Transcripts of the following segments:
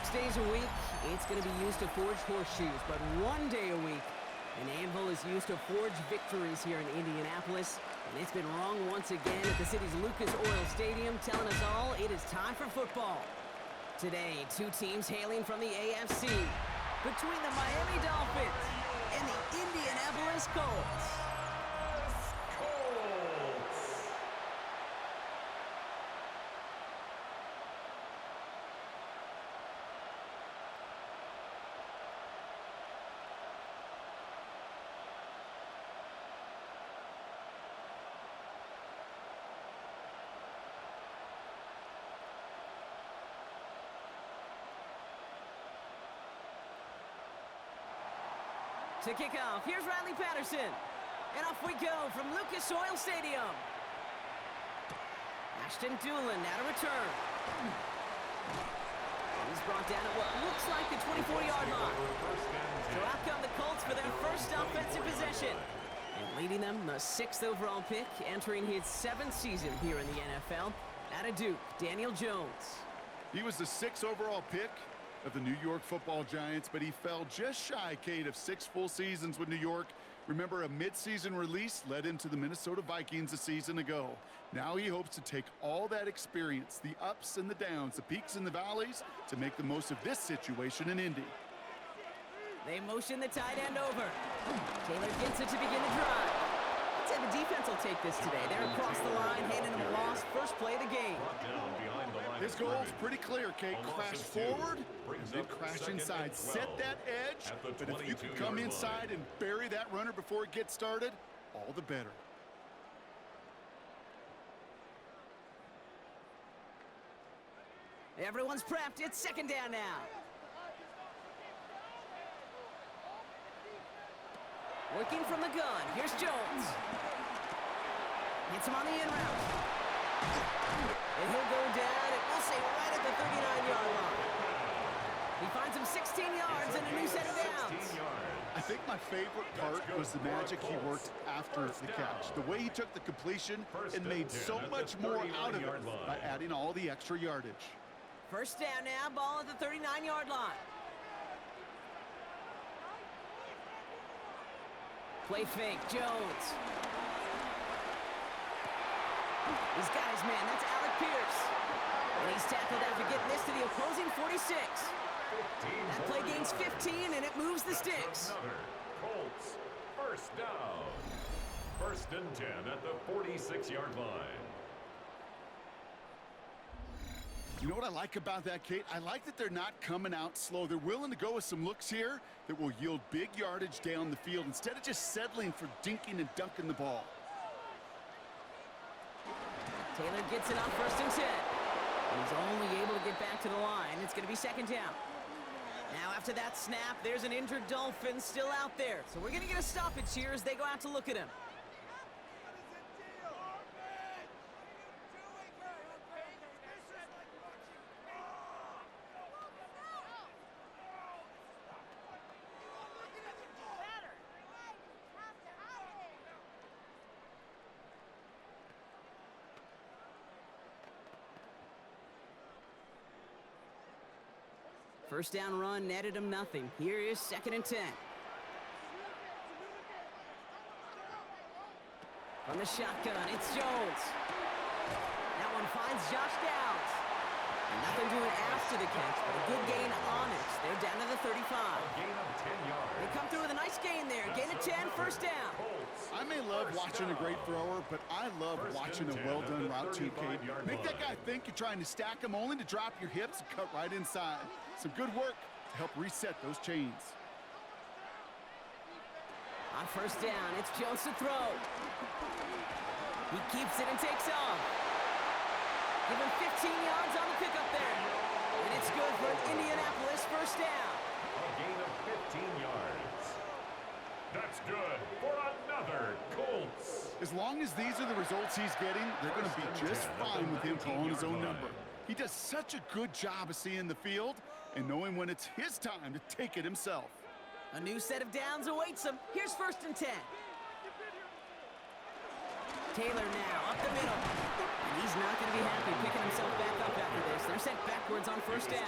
6 days a week, it's going to be used to forge horseshoes, but 1 day a week, an anvil is used to forge victories here in Indianapolis, and it's been rung once again at the city's Lucas Oil Stadium, telling us all it is time for football. Today, two teams hailing from the AFC, between the Miami Dolphins and the Indianapolis Colts. To kick off, here's Riley Patterson. And off we go from Lucas Oil Stadium. Ashton Doolin now to return. He's brought down at what looks like the 24-yard line. So out come the Colts for their first offensive possession. And leading them, the 6th overall pick, entering his 7th season here in the NFL. Out of Duke, Daniel Jones. He was the 6th overall pick of the New York Football Giants, but he fell just shy, Kate, of 6 full seasons with New York. Remember, a midseason release led him to the Minnesota Vikings a season ago. Now he hopes to take all that experience, the ups and the downs, the peaks and the valleys, to make the most of this situation in Indy. They motion the tight end over. Taylor gets it to begin the drive. Let's say the defense will take this today. They're across the line, handing him a loss. First play of the game. His goal is pretty clear, Kate. Crash forward and then crash inside. Set that edge, but if you can come inside and bury that runner before it gets started, all the better. Everyone's prepped. It's second down now. Working from the gun. Here's Jones. Hits him on the in route. And he'll go down, and we'll say right at the 39-yard line. He finds him 16 yards and a new set of downs. I think my favorite part was the magic he worked after the catch. The way he took the completion and made so much more out of it by adding all the extra yardage. First down now, ball at the 39-yard line. Play fake, Jones. He's got his man, that's Alec Pierce. And he's tackled after getting this to the opposing 46. That play gains 15, and it moves the sticks. Colts, first down. First and 10 at the 46-yard line. You know what I like about that, Kate? I like that they're not coming out slow. They're willing to go with some looks here that will yield big yardage down the field instead of just settling for dinking and dunking the ball. Taylor gets it on first and 10. He's only able to get back to the line. It's going to be second down. Now after that snap, there's an injured Dolphin still out there. So we're going to get a stoppage here as they go out to look at him. First down run netted him nothing. Here is second and 10. From the shotgun, it's Jones. That one finds Josh Downs. And nothing doing after the catch, but a good gain on it. They're down to the 35. Gain of 10 yards. They come through with a nice gain there. Gain of 10, first down. I may love watching a great thrower, but I love watching a well-done route too, Kate. Make that guy think you're trying to stack him only to drop your hips and cut right inside. Some good work to help reset those chains. On first down, it's Jones to throw. He keeps it and takes off. Give him 15 yards on the pickup there. And it's good for an Indianapolis first down. A gain of 15 yards. That's good for another Colts. As long as these are the results he's getting, they're going to be just fine with him calling his own number. He does such a good job of seeing the field and knowing when it's his time to take it himself. A new set of downs awaits him. Here's first and 10. Taylor now up the middle. And he's not going to be happy picking himself back up after this. They're sent back backwards on first down.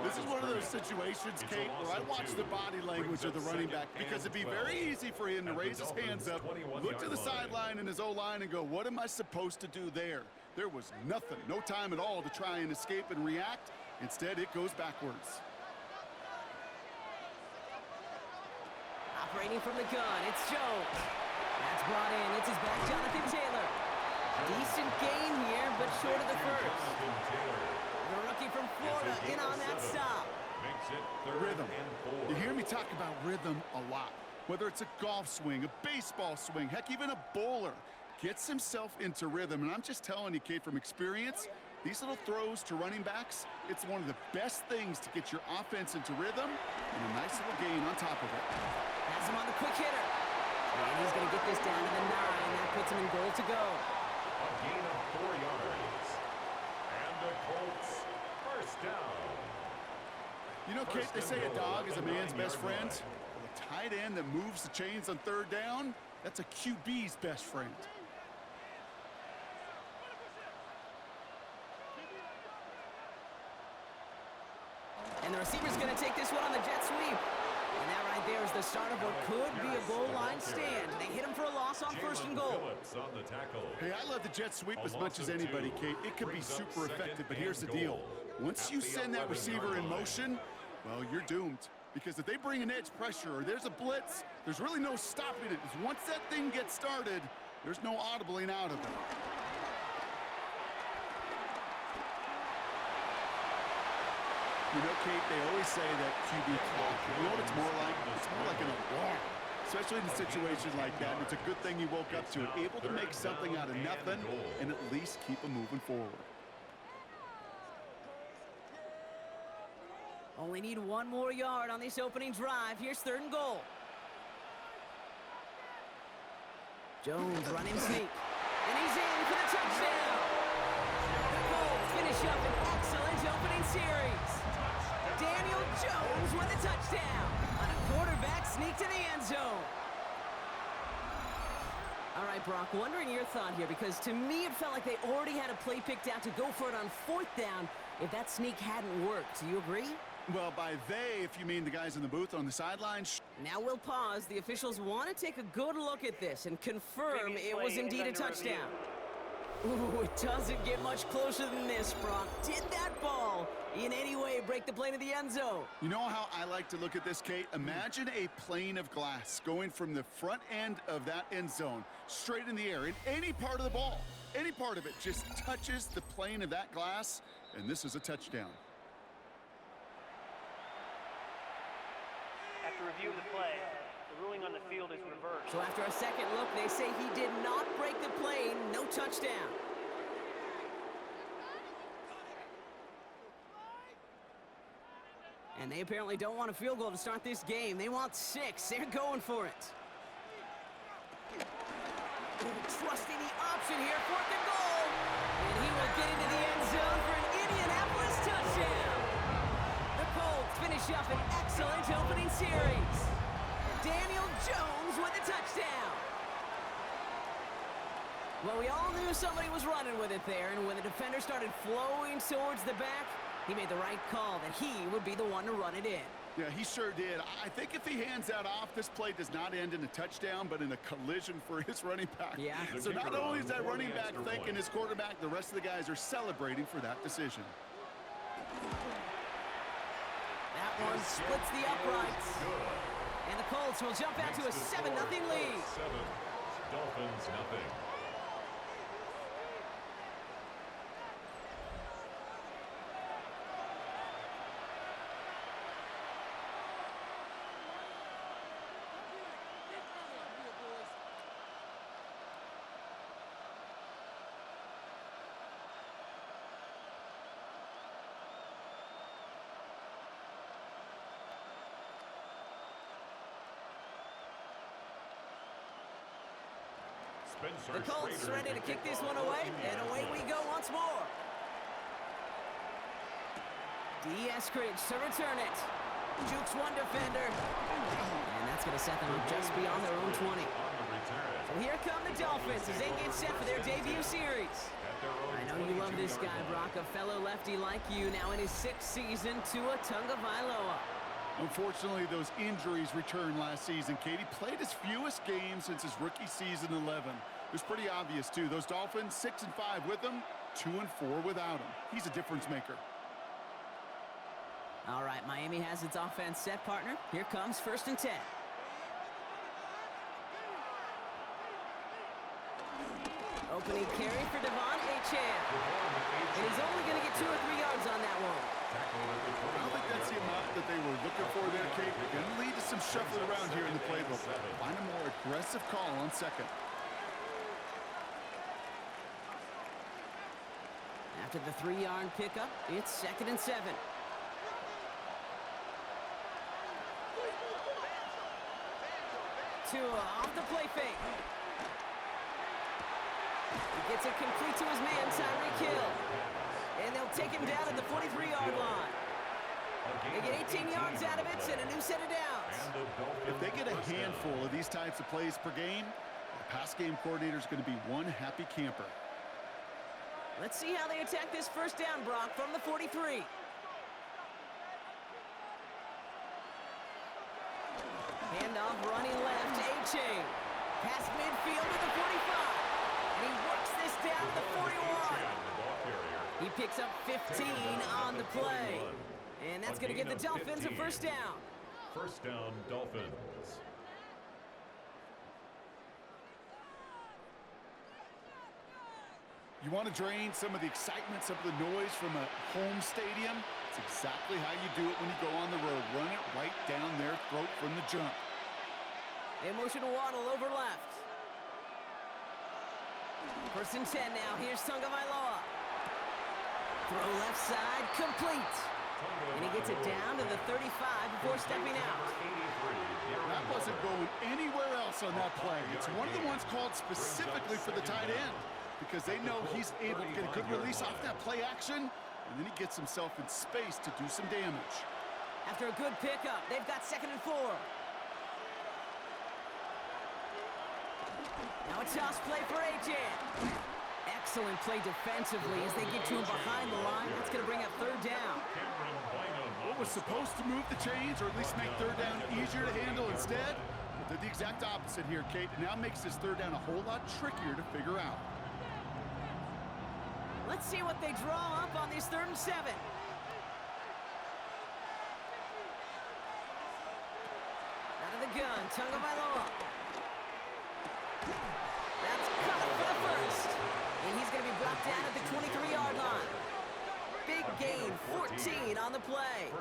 This is one of those situations, Kate, where I watch the body language of the running back because it'd be very easy for him to raise his hands up, look to the sideline in his O-line and go, what am I supposed to do there? There was nothing, no time at all to try and escape and react. Instead, it goes backwards. Operating from the gun, it's Jones. That's brought in. It's his back, Jonathan Taylor. Decent gain here, but short of the first. The rookie from Florida in on that stop. Rhythm. You hear me talk about rhythm a lot. Whether it's a golf swing, a baseball swing, heck, even a bowler gets himself into rhythm. And I'm just telling you, Kate, from experience, these little throws to running backs, it's one of the best things to get your offense into rhythm and a nice little gain on top of it. Has him on the quick hitter. And he's going to get this down to the 9. That puts him in goal to go. A gain of 4 yards. And the Colts first down. You know, Kate, they say a dog is a man's best friend. Well, a tight end that moves the chains on third down, that's a QB's best friend. And the receiver's going to take this one on the jet sweep. And that right there is the start of what could be a goal line stand. They hit him for a loss on first and goal. Hey, I love the jet sweep as much as anybody, Kate. It could be super effective, but here's the deal. Once you send that receiver in motion, well, you're doomed. Because if they bring an edge pressure or there's a blitz, there's really no stopping it. Because once that thing gets started, there's no audibling out of it. You know, Kate, they always say that QB clock. You know what it's more like? It's more like an alarm. Especially in a situation like that. And it's a good thing you woke up to it. Able to make something out of nothing and at least keep them moving forward. Only need 1 more yard on this opening drive. Here's third and goal. Jones running sneak. And he's in for the touchdown. The Colts finish up an excellent opening series. Daniel Jones with a touchdown on a quarterback sneak to the end zone. All right, Brock, wondering your thought here, because to me it felt like they already had a play picked out to go for it on fourth down if that sneak hadn't worked. Do you agree? Well, by they, if you mean the guys in the booth on the sideline. Now we'll pause. The officials want to take a good look at this and confirm it was indeed a touchdown. Ooh, it doesn't get much closer than this, Brock. Did that ball in any way break the plane of the end zone? You know how I like to look at this, Kate? Imagine a plane of glass going from the front end of that end zone straight in the air. In any part of the ball, any part of it just touches the plane of that glass, and this is a touchdown. After review of the play, the ruling on the field is reversed. So after a second look, they say he did not break the plane. No touchdown. And they apparently don't want a field goal to start this game. They want 6. They're going for it. Trusting the option here, 4th and goal. And he will get into the end zone for an Indianapolis touchdown. The Colts finish up an excellent opening series. Daniel Jones with a touchdown. Well, we all knew somebody was running with it there, and when the defender started flowing towards the back, he made the right call that he would be the one to run it in. Yeah, he sure did. I think if he hands that off, this play does not end in a touchdown, but in a collision for his running back. Yeah. So not only is that running back thanking his quarterback, the rest of the guys are celebrating for that decision. That one splits the uprights. And the Colts will jump out to a 7-0 lead. 7, Dolphins nothing. The Colts ready to kick this one away, and away we go once more. Eskridge to return it. Jukes one defender. And that's going to set them up just beyond their own 20. And here come the Dolphins as they get set for their debut series. I know you love this guy, Brock, a fellow lefty like you, now in his 6th season, Tua Tagovailoa. Unfortunately, those injuries returned last season. Katie played his fewest games since his rookie season 11. It was pretty obvious, too. Those Dolphins, 6-5 with him, 2-4 without him. He's a difference maker. All right, Miami has its offense set, partner. Here comes 1st and 10. Opening carry for Devon Achane. And he's only going to get 2 or 3 yards on that one. I don't think that's the amount that they were looking for there, Kate. Going to lead to some shuffling around here in the playbook. Find a more aggressive call on 2nd. After the 3-yard pickup, it's 2nd and 7. Tua off the play fake. He gets it complete to his man, Tyreek Hill. And they'll take him down at the 43-yard line. They get 18 yards out of it and a new set of downs. If they get a handful of these types of plays per game, the pass game coordinator is going to be one happy camper. Let's see how they attack this 1st down, Brock, from the 43. Handoff running left, Achane. Past midfield to the 45. And he works this down to the 41. He picks up 15 on the play. And that's going to give the Dolphins a 1st down. 1st down, Dolphins. You want to drain some of the excitement, some of the noise from a home stadium? It's exactly how you do it when you go on the road. Run it right down their throat from the jump. They motion Waddle over left. 1st and 10 now. Here's Tagovailoa. Throw left side, complete. And he gets it down to the 35 before stepping out. That wasn't going anywhere else on that play. It's one of the ones called specifically for the tight end because they know he's able to get a good release off that play action, and then he gets himself in space to do some damage. After a good pickup, they've got 2nd and 4. Now a toss play for Achane. Excellent play defensively as they get to him behind the line. That's going to bring up 3rd down. What was supposed to move the chains or at least make 3rd down easier to handle instead? Well, did the exact opposite here, Kate. It now makes this 3rd down a whole lot trickier to figure out. Let's see what they draw up on this 3rd and 7. Out of the gun, Tagovailoa. That's cut for the 1st. And he's going to be brought down at the 23-yard line. Big gain, 14 on the play.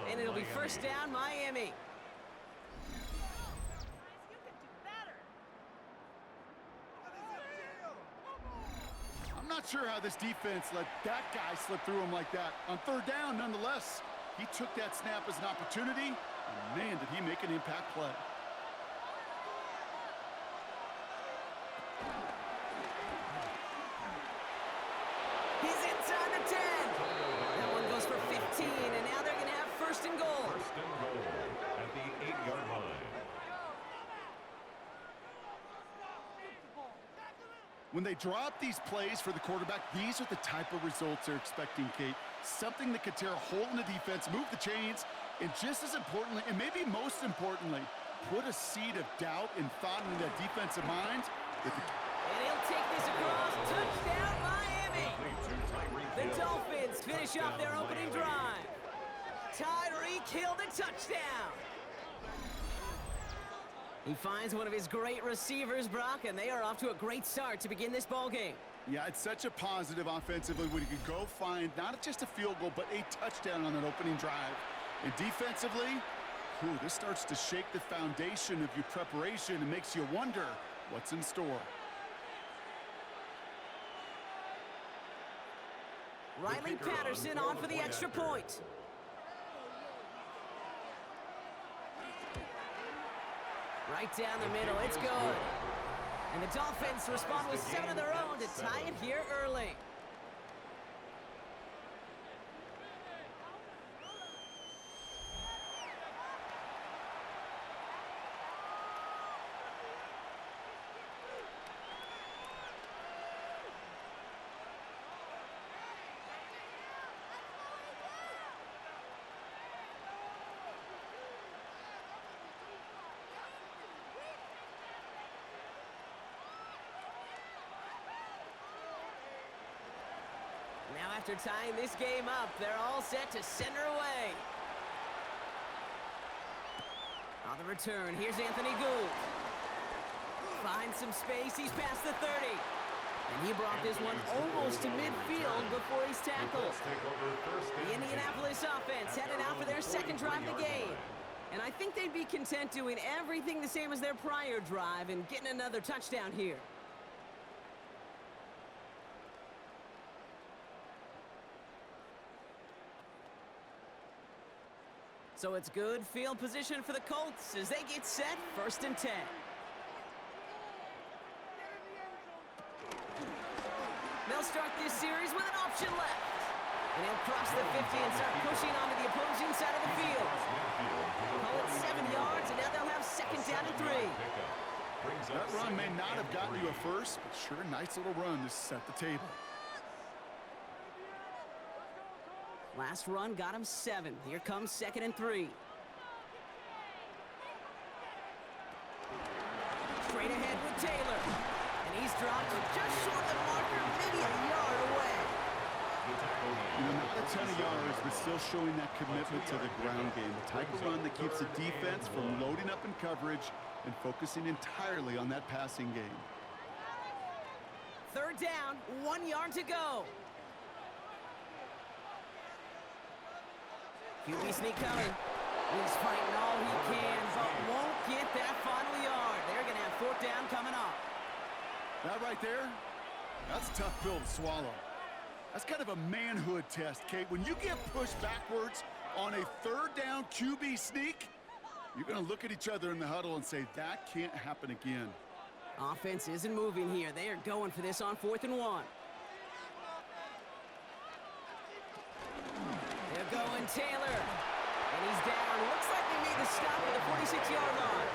And it'll be 1st down, Miami. I'm not sure how this defense let that guy slip through him like that. On 3rd down, nonetheless, he took that snap as an opportunity, and man, did he make an impact play. He's inside the 10. That one goes for 15, and now they're going to have 1st and goal. 1st and goal at the 8-yard line. When they draw up these plays for the quarterback, these are the type of results they're expecting, Kate. Something that could tear a hole in the defense, move the chains, and just as importantly, and maybe most importantly, put a seed of doubt and thought into that defensive mind. And he'll take this across. Touchdown, Miami! The Dolphins finish off their opening drive. Tyreek Hill the touchdown. He finds one of his great receivers, Brock, and they are off to a great start to begin this ball game. Yeah, it's such a positive offensively when you can go find not just a field goal, but a touchdown on that opening drive. And defensively, this starts to shake the foundation of your preparation and makes you wonder what's in store. Riley Patterson on for the extra point. Right down the middle, it's good. And the Dolphins respond with 7 of their own to tie it here early. Now after tying this game up, they're all set to send her away. On the return, here's Anthony Gould. Finds some space, he's past the 30. And he brought this one almost to midfield before he's tackled. The Indianapolis offense headed out for their second drive of the game. And I think they'd be content doing everything the same as their prior drive and getting another touchdown here. So it's good field position for the Colts as they get set, 1st and 10. They'll start this series with an option left. And he'll cross the 50 and start pushing onto the opposing side of the field. Call it 7 yards, and now they'll have 2nd down and 3. That run may not have gotten you a first, but sure, nice little run to set the table. Last run got him 7. Here comes 2nd and 3. Straight ahead with Taylor. And he's dropped just short of the marker, maybe a yard away. Not a ton of yards, but still showing that commitment to the ground game. The type of run that keeps the defense from loading up in coverage and focusing entirely on that passing game. 3rd down, 1 yard to go. QB sneak coming. He's fighting all he can, but won't get that final yard. They're going to have 4th down coming up. That right there, that's a tough pill to swallow. That's kind of a manhood test, Kate. When you get pushed backwards on a 3rd down QB sneak, you're going to look at each other in the huddle and say, that can't happen again. Offense isn't moving here. They are going for this on 4th and 1. They're going Taylor. And he's down. Looks like they made the stop at the 46-yard line.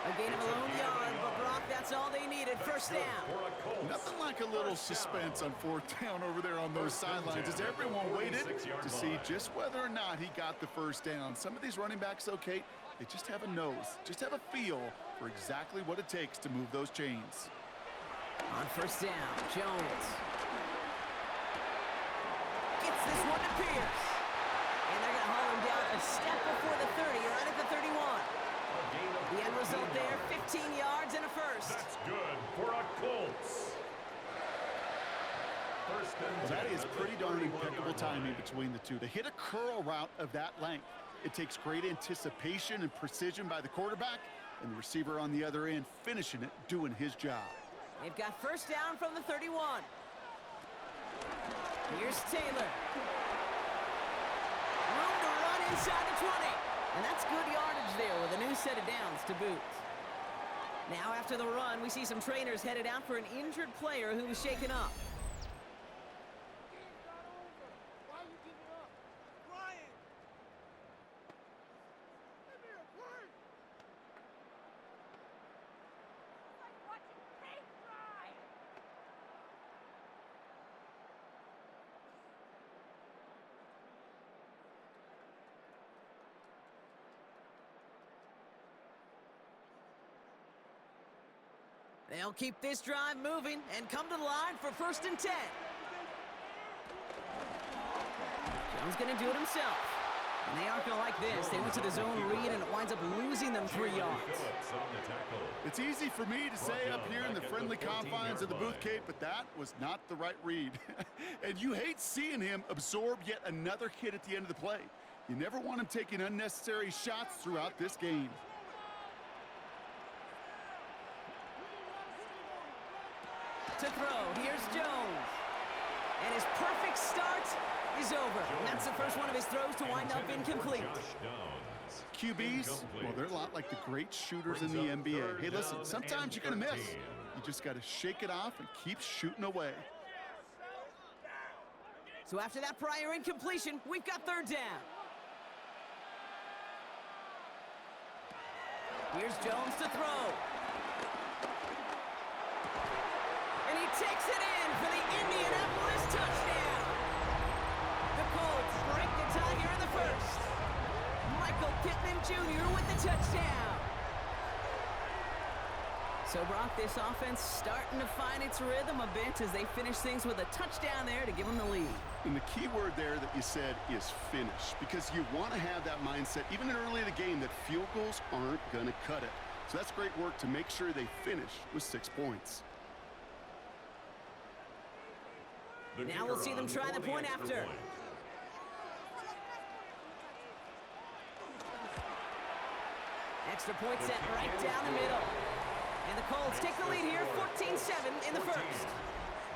A gain of a lone yard, but Brock, that's all they needed. 1st down. Nothing like a little suspense on 4th down over there on those sidelines as everyone waited to see just whether or not he got the 1st down. Some of these running backs, okay, they just have a nose, just have a feel for exactly what it takes to move those chains. On 1st down, Jones gets this one to Pierce. And they're going to haul him down a step before the 30, right at the 31. The end result there, 15 yards and a first. That's good for a Colts. Well, that is pretty darn impeccable timing between the two. To hit a curl route of that length, it takes great anticipation and precision by the quarterback, and the receiver on the other end finishing it, doing his job. They've got 1st down from the 31. Here's Taylor. Room to run inside the 20. And that's good yardage there with a new set of downs to boot. Now after the run, we see some trainers headed out for an injured player who was shaken up. They'll keep this drive moving and come to the line for 1st and 10. Jones going to do it himself. And they aren't going to like this. They went to the zone read, and it winds up losing them 3 yards. It's easy for me to say up here in the friendly confines of the booth, Kate, but that was not the right read. And you hate seeing him absorb yet another hit at the end of the play. You never want him taking unnecessary shots throughout this game. To throw, here's Jones. And his perfect start is over. And that's the first one of his throws to wind up incomplete. QBs, well, they're a lot like the great shooters in the NBA. Hey, listen, sometimes you're going to miss. You just got to shake it off and keep shooting away. So after that prior incompletion, we've got 3rd down. Here's Jones to throw. And he takes it in for the Indianapolis touchdown. The Colts break the tie here in the first. Michael Pittman Jr. with the touchdown. So, Brock, this offense starting to find its rhythm a bit as they finish things with a touchdown there to give them the lead. And the key word there that you said is finish, because you want to have that mindset, even early in the game, that field goals aren't going to cut it. So that's great work to make sure they finish with 6 points. Now we'll see them try the point after. Extra point set right down the middle. And the Colts take the lead here, 14-7 in the first.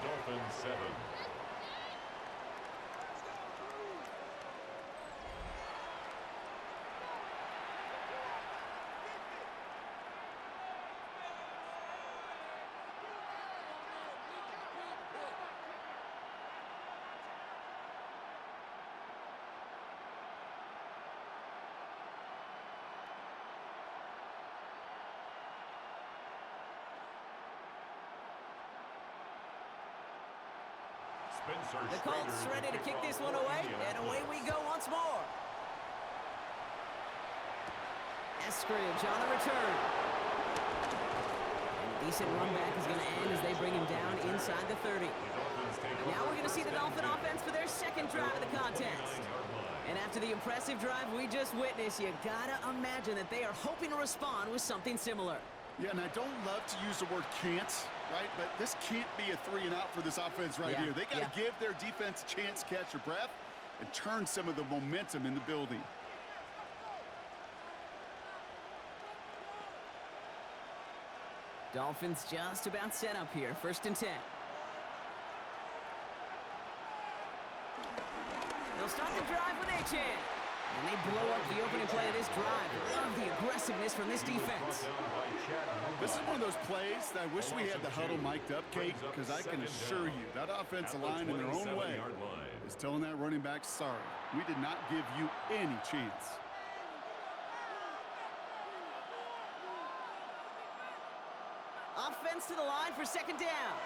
Dolphins 7. The Colts ready to kick this one away, and away we go once more. Eskridge on the return. And a decent run back is going to end as they bring him down inside the 30. Now we're going to see the Dolphin offense for their second drive of the contest. And after the impressive drive we just witnessed, you got to imagine that they are hoping to respond with something similar. Yeah, and I don't love to use the word can't, right? But this can't be a 3-and-out for this offense right here. They got to give their defense a chance to catch their breath and turn some of the momentum in the building. Dolphins just about set up here, 1st and 10. They'll start the drive with a chance. And they blow up the opening play of this drive. Love the aggressiveness from this defense. This is one of those plays that I wish we had the huddle mic'd up, Kate, because I can assure you that offensive line in their own way is telling that running back, sorry, we did not give you any chance. Offense to the line for 2nd down.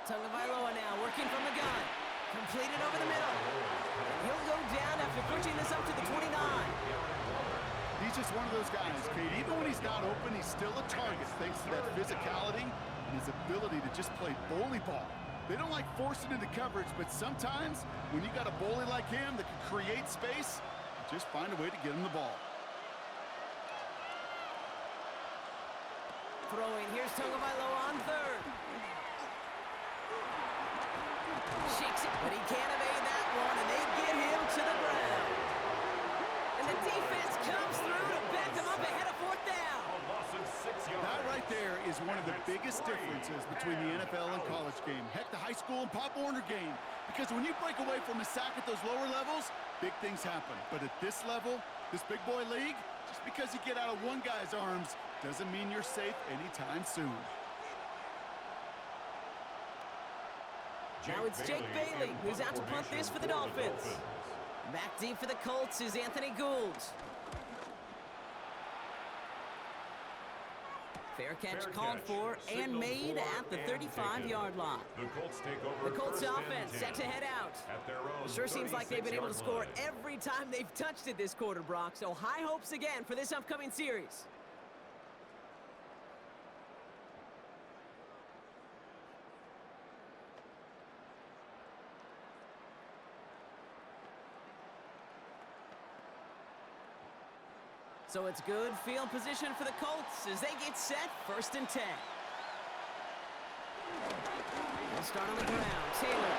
Tagovailoa now working from the gun. Completed over the middle. And he'll go down after pushing this up to the 29. He's just one of those guys, Kate. Even when he's not open, he's still a target thanks to that physicality and his ability to just play bully ball. They don't like forcing into coverage, but sometimes when you got a bully like him that can create space, just find a way to get him the ball. Throwing, here's Tagovailoa on 3rd. Shakes it, but he can't evade that one, and they get him to the ground. And the defense comes through to back them up ahead of 4th down. That right there is one of the biggest differences between the NFL and college game. Heck, the high school and Pop Warner game. Because when you break away from a sack at those lower levels, big things happen. But at this level, this big boy league, just because you get out of one guy's arms doesn't mean you're safe anytime soon. Now it's Jake Bailey who's out to punt this for the Dolphins. Back deep for the Colts is Anthony Gould. Fair catch called for and made at the 35-yard line. The Colts offense set to head out. It sure seems like they've been able to score every time they've touched it this quarter, Brock. So high hopes again for this upcoming series. So it's good field position for the Colts as they get set, 1st and 10. They'll start on the ground. Taylor.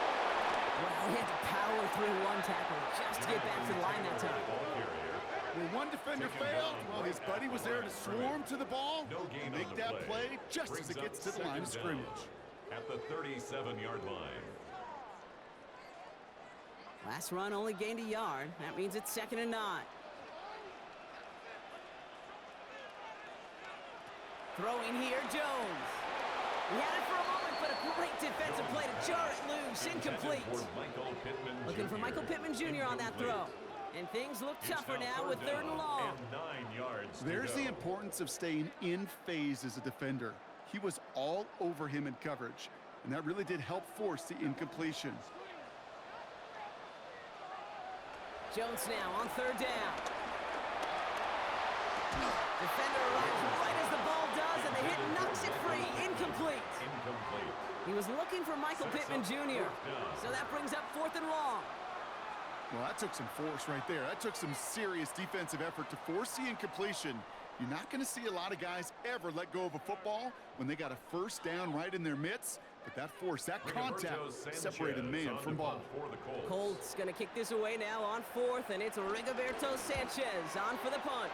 Well, he had to power through one tackle just to get back to the line that time. When one defender failed, well, his buddy was there to swarm to the ball and make that play just as it gets to the line of scrimmage. At the 37-yard line. Last run only gained a yard. That means it's 2nd and 9. Throwing here, Jones. He had it for a moment, but a great defensive play to jar it loose. Incomplete. Looking for Michael Pittman Jr. on that throw. And things look tougher now with 3rd and long. There's the importance of staying in phase as a defender. He was all over him in coverage, and that really did help force the incompletion. Jones now on 3rd down. Defender arrives right as the ball does, and the hit knocks it free. Incomplete. He was looking for Michael Pittman Jr., so that brings up 4th and long. Well, that took some force right there. That took some serious defensive effort to force the incompletion. You're not going to see a lot of guys ever let go of a football when they got a first down right in their midst. But that force, that contact, separated man from ball. Colts going to kick this away now on 4th, and it's Rigoberto Sanchez on for the punt.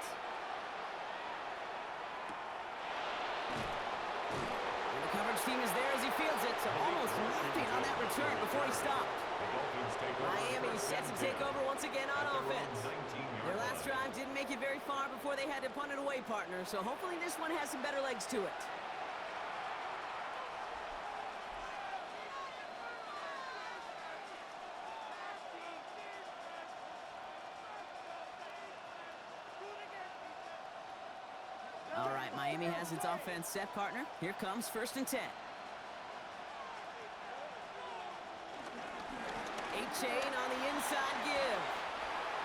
And the coverage team is there as he fields it, so almost nothing on that return before he stopped. Miami set to take over once again on offense. Their last drive didn't make it very far before they had to punt it away, partner, so hopefully this one has some better legs to it. All right, Miami has its offense set, partner. Here comes 1st and 10. Chain on the inside give.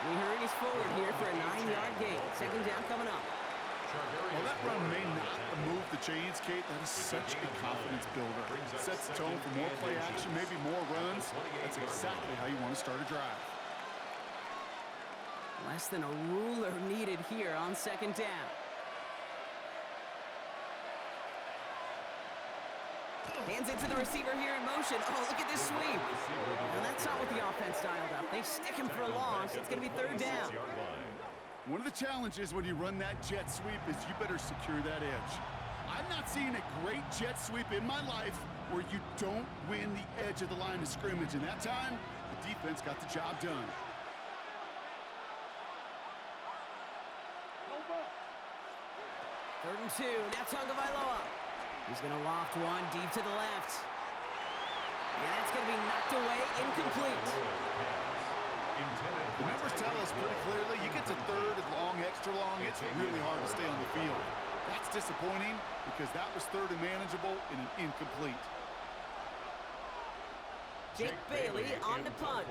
We hurries forward here for a 9-yard gain. 2nd down coming up. Well, that run may not move the chains, Kate. That is such a confidence builder. Sets the tone for more play action, maybe more runs. That's exactly how you want to start a drive. Less than a ruler needed here on 2nd down. Hands it to the receiver here in motion. Oh, look at this sweep. Now that's not what the offense dialed up. They stick him for a loss. It's going to be 3rd down. One of the challenges when you run that jet sweep is you better secure that edge. I've not seen a great jet sweep in my life where you don't win the edge of the line of scrimmage. And that time, the defense got the job done. Third and 2. Now Tagovailoa. He's going to loft one deep to the left. And that's going to be knocked away, incomplete. The numbers tell us pretty clearly, you get to 3rd and long, extra long, it's really hard to stay on the field. That's disappointing because that was 3rd and manageable in an incomplete. Jake Bailey on the punt.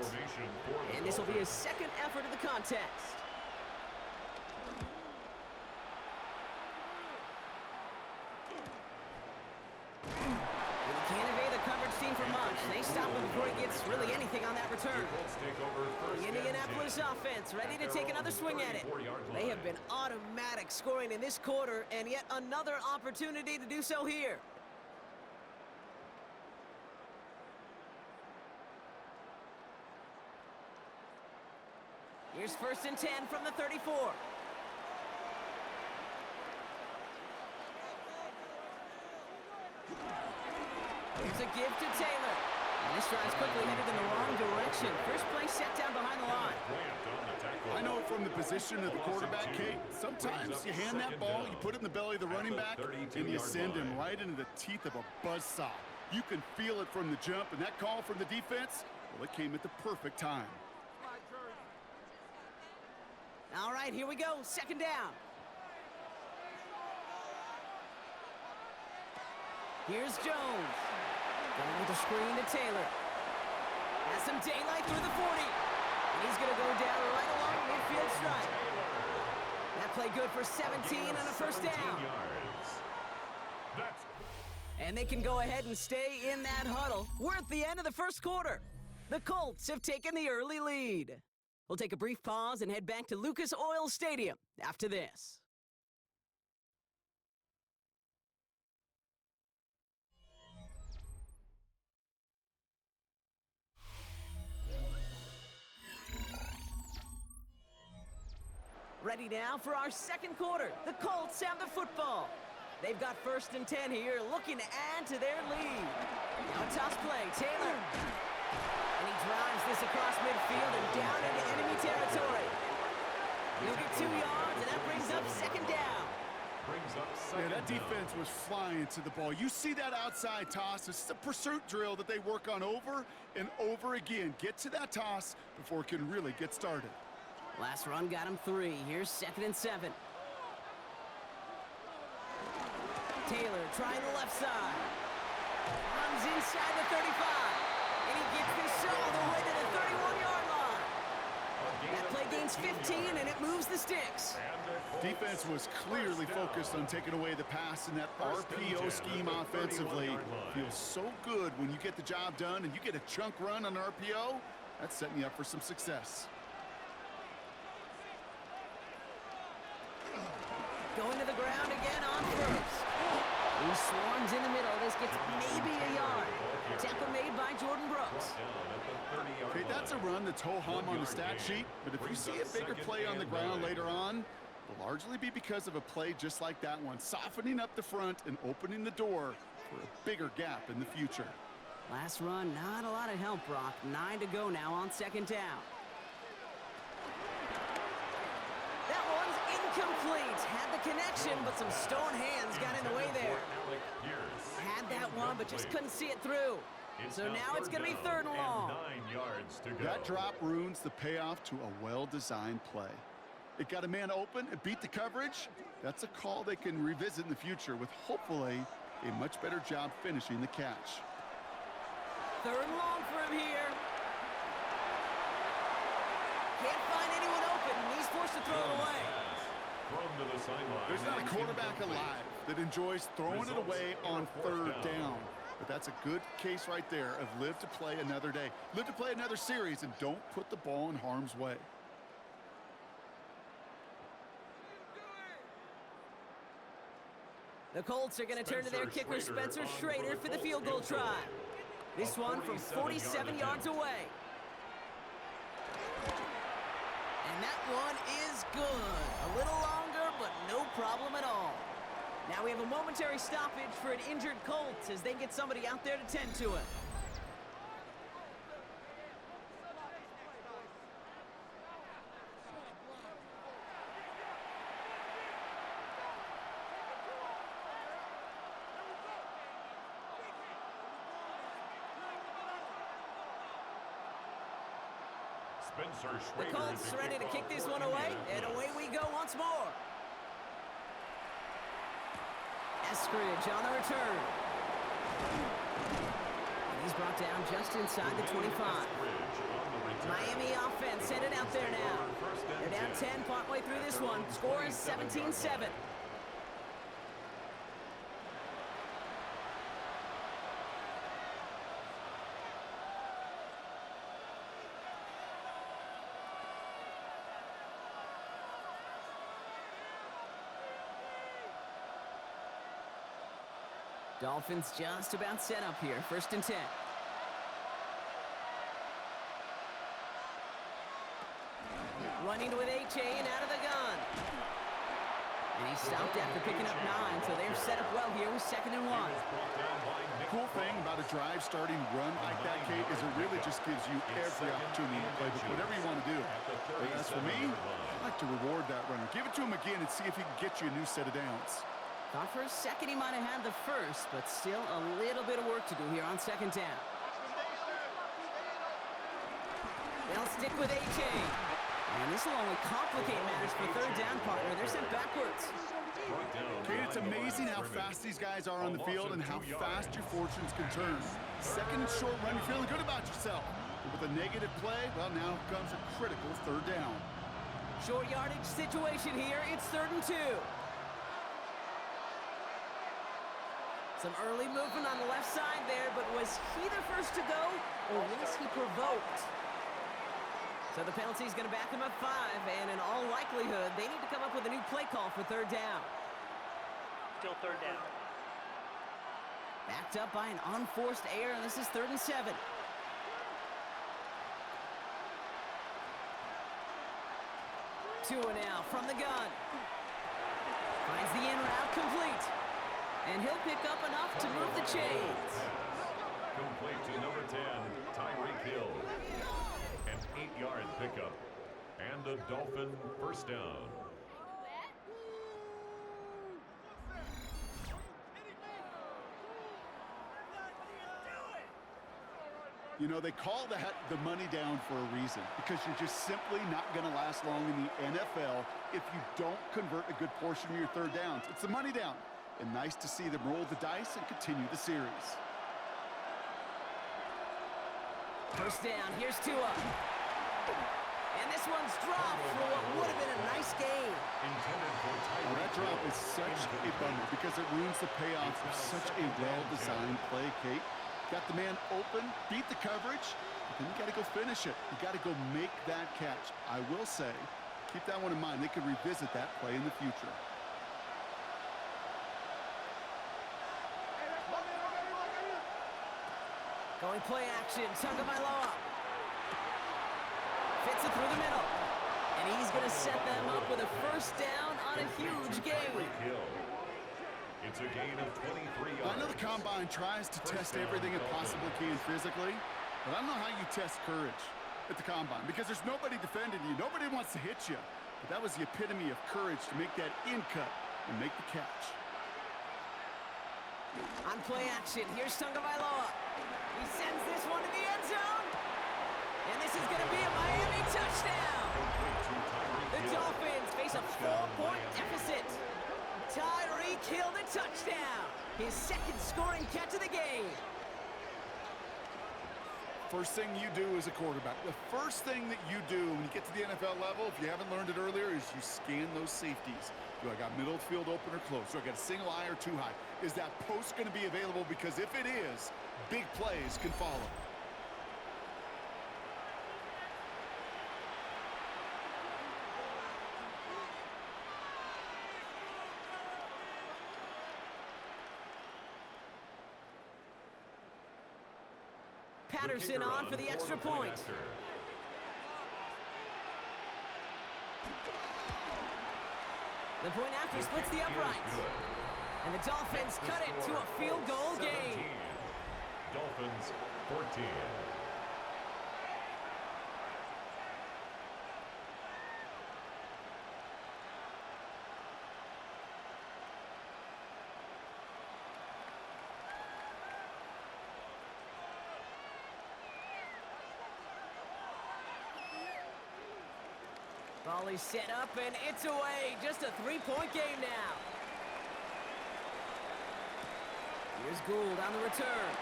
And this will be his 2nd effort of the contest. For much. They stop him before he gets really anything on that return. The Indianapolis offense ready to take another swing at it. They have been automatic scoring in this quarter, and yet another opportunity to do so here. Here's 1st and 10 from the 34. Here's a give to Taylor. And this drive's quickly headed in the wrong direction. First play set down behind the line. I know from the position of the quarterback, Kate, sometimes you hand that ball, you put it in the belly of the running back, and you send him right into the teeth of a buzzsaw. You can feel it from the jump, and that call from the defense, well, it came at the perfect time. All right, here we go. 2nd down. Here's Jones. Going with the screen to Taylor. Has some daylight through the 40. And he's going to go down right along the midfield stripe. That play good for 17 and a 1st down. And they can go ahead and stay in that huddle. We're at the end of the 1st quarter. The Colts have taken the early lead. We'll take a brief pause and head back to Lucas Oil Stadium after this. Ready now for our 2nd quarter. The Colts have the football. They've got 1st and 10 here, looking to add to their lead. Now a toss play, Taylor. And he drives this across midfield and down into enemy territory. He'll get 2 yards, and that brings up 2nd down. Yeah, that defense was flying to the ball. You see that outside toss. This is a pursuit drill that they work on over and over again. Get to that toss before it can really get started. Last run got him 3. Here's 2nd and 7. Taylor trying the left side. Runs inside the 35. And he gets this all the way to the 31-yard line. That play gains gains 15, and it moves the sticks. Defense was clearly focused on taking away the pass in that RPO scheme offensively. Feels so good when you get the job done and you get a chunk run on RPO. That's setting you up for some success. Going to the ground again on first. He swarms in the middle. This gets maybe a yard. Tackle made by Jordan Brooks. Okay, that's a run that's ho-hum on the stat sheet, but if you see a bigger play on the ground later on, it'll largely be because of a play just like that one, softening up the front and opening the door for a bigger gap in the future. Last run, not a lot of help, Brock. 9 to go now on second down. That one's incomplete. Had the connection, but some stone hands got in the way there. Had that one, but just couldn't see it through. So now it's going to be third and long. 9 yards to go. That drop ruins the payoff to a well-designed play. It got a man open, it beat the coverage. That's a call they can revisit in the future with hopefully a much better job finishing the catch. Third and long for him here. Can't find anyone open, and he's forced to throw it away. Thrown to the sideline. There's not a quarterback alive that enjoys throwing it away on third down. But that's a good case right there of live to play another day. Live to play another series and don't put the ball in harm's way. The Colts are going to turn to their kicker, Spencer Schrader, for the field goal try. This one from 47 yards away. And that one is good. A little longer, but no problem at all. Now we have a momentary stoppage for an injured Colts as they get somebody out there to tend to it. The Colts ready to kick this one away, and away we go once more. Eskridge on the return. And he's brought down just inside the 25. Miami offense headed out there now. They're down 10 partway through this one. Score is 17-7. Dolphins just about set up here. First and 10. Running with H.A. and out of the gun. And he stopped after picking up 9, so they're set up well here with second and 1. The cool thing about a drive starting run like that, Kate, is it really just gives you every opportunity to play with whatever you want to do. But as for me, I like to reward that runner. Give it to him again and see if he can get you a new set of downs. Thought for a second he might have had the first, but still a little bit of work to do here on second down. They'll stick with A.J. And this will only complicate matters for third down, partner. They're sent backwards. Okay, it's amazing how fast these guys are on the field and how fast your fortunes can turn. Second and short run, you're feeling good about yourself. But with a negative play, well, now comes a critical third down. Short yardage situation here. It's 3rd and 2. Some early movement on the left side there, but was he the first to go, or was he provoked? So the penalty is going to back him up 5, and in all likelihood, they need to come up with a new play call for third down. Still third down. Backed up by an unforced error, and this is 3rd and 7. Tua now from the gun. Finds the in route complete. And he'll pick up enough to move the chains. Complete to number 10, Tyreek Hill. An 8-yard pickup. And a Dolphin first down. You know, they call that the money down for a reason, because you're just simply not going to last long in the NFL if you don't convert a good portion of your third downs. It's the money down. And nice to see them roll the dice and continue the series. First down, here's Tua. And this one's dropped for what would have been a nice game. Intended for Well, that drop is such a bummer because it ruins the payoff of such a well-designed play, Kate. Got the man open, beat the coverage, but then you got to go finish it. You got to go make that catch. I will say, keep that one in mind. They could revisit that play in the future. Going play action, Tagovailoa. Fits it through the middle. And he's going to set them up with a first down on a huge gain. It's a gain of 23 yards. I know the Combine tries to test everything it possibly can physically, but I don't know how you test courage at the Combine because there's nobody defending you. Nobody wants to hit you. But that was the epitome of courage to make that in cut and make the catch. On play action, here's Tagovailoa. He sends this one to the end zone. And this is going to be a Miami touchdown. The Dolphins face a 4-point deficit. Tyreek Hill the touchdown. His second scoring catch of the game. First thing you do as a quarterback, the first thing that you do when you get to the NFL level, if you haven't learned it earlier, is you scan those safeties. Do I got middle field open or close? Do I got a single eye or too high? Is that post going to be available? Because if it is, big plays can follow. Patterson on for the extra point. The point after splits the uprights. And the Dolphins cut it to a field goal game. Dolphins 14. Ball is set up and it's away. Just a 3-point game now. Here's Gould on the return.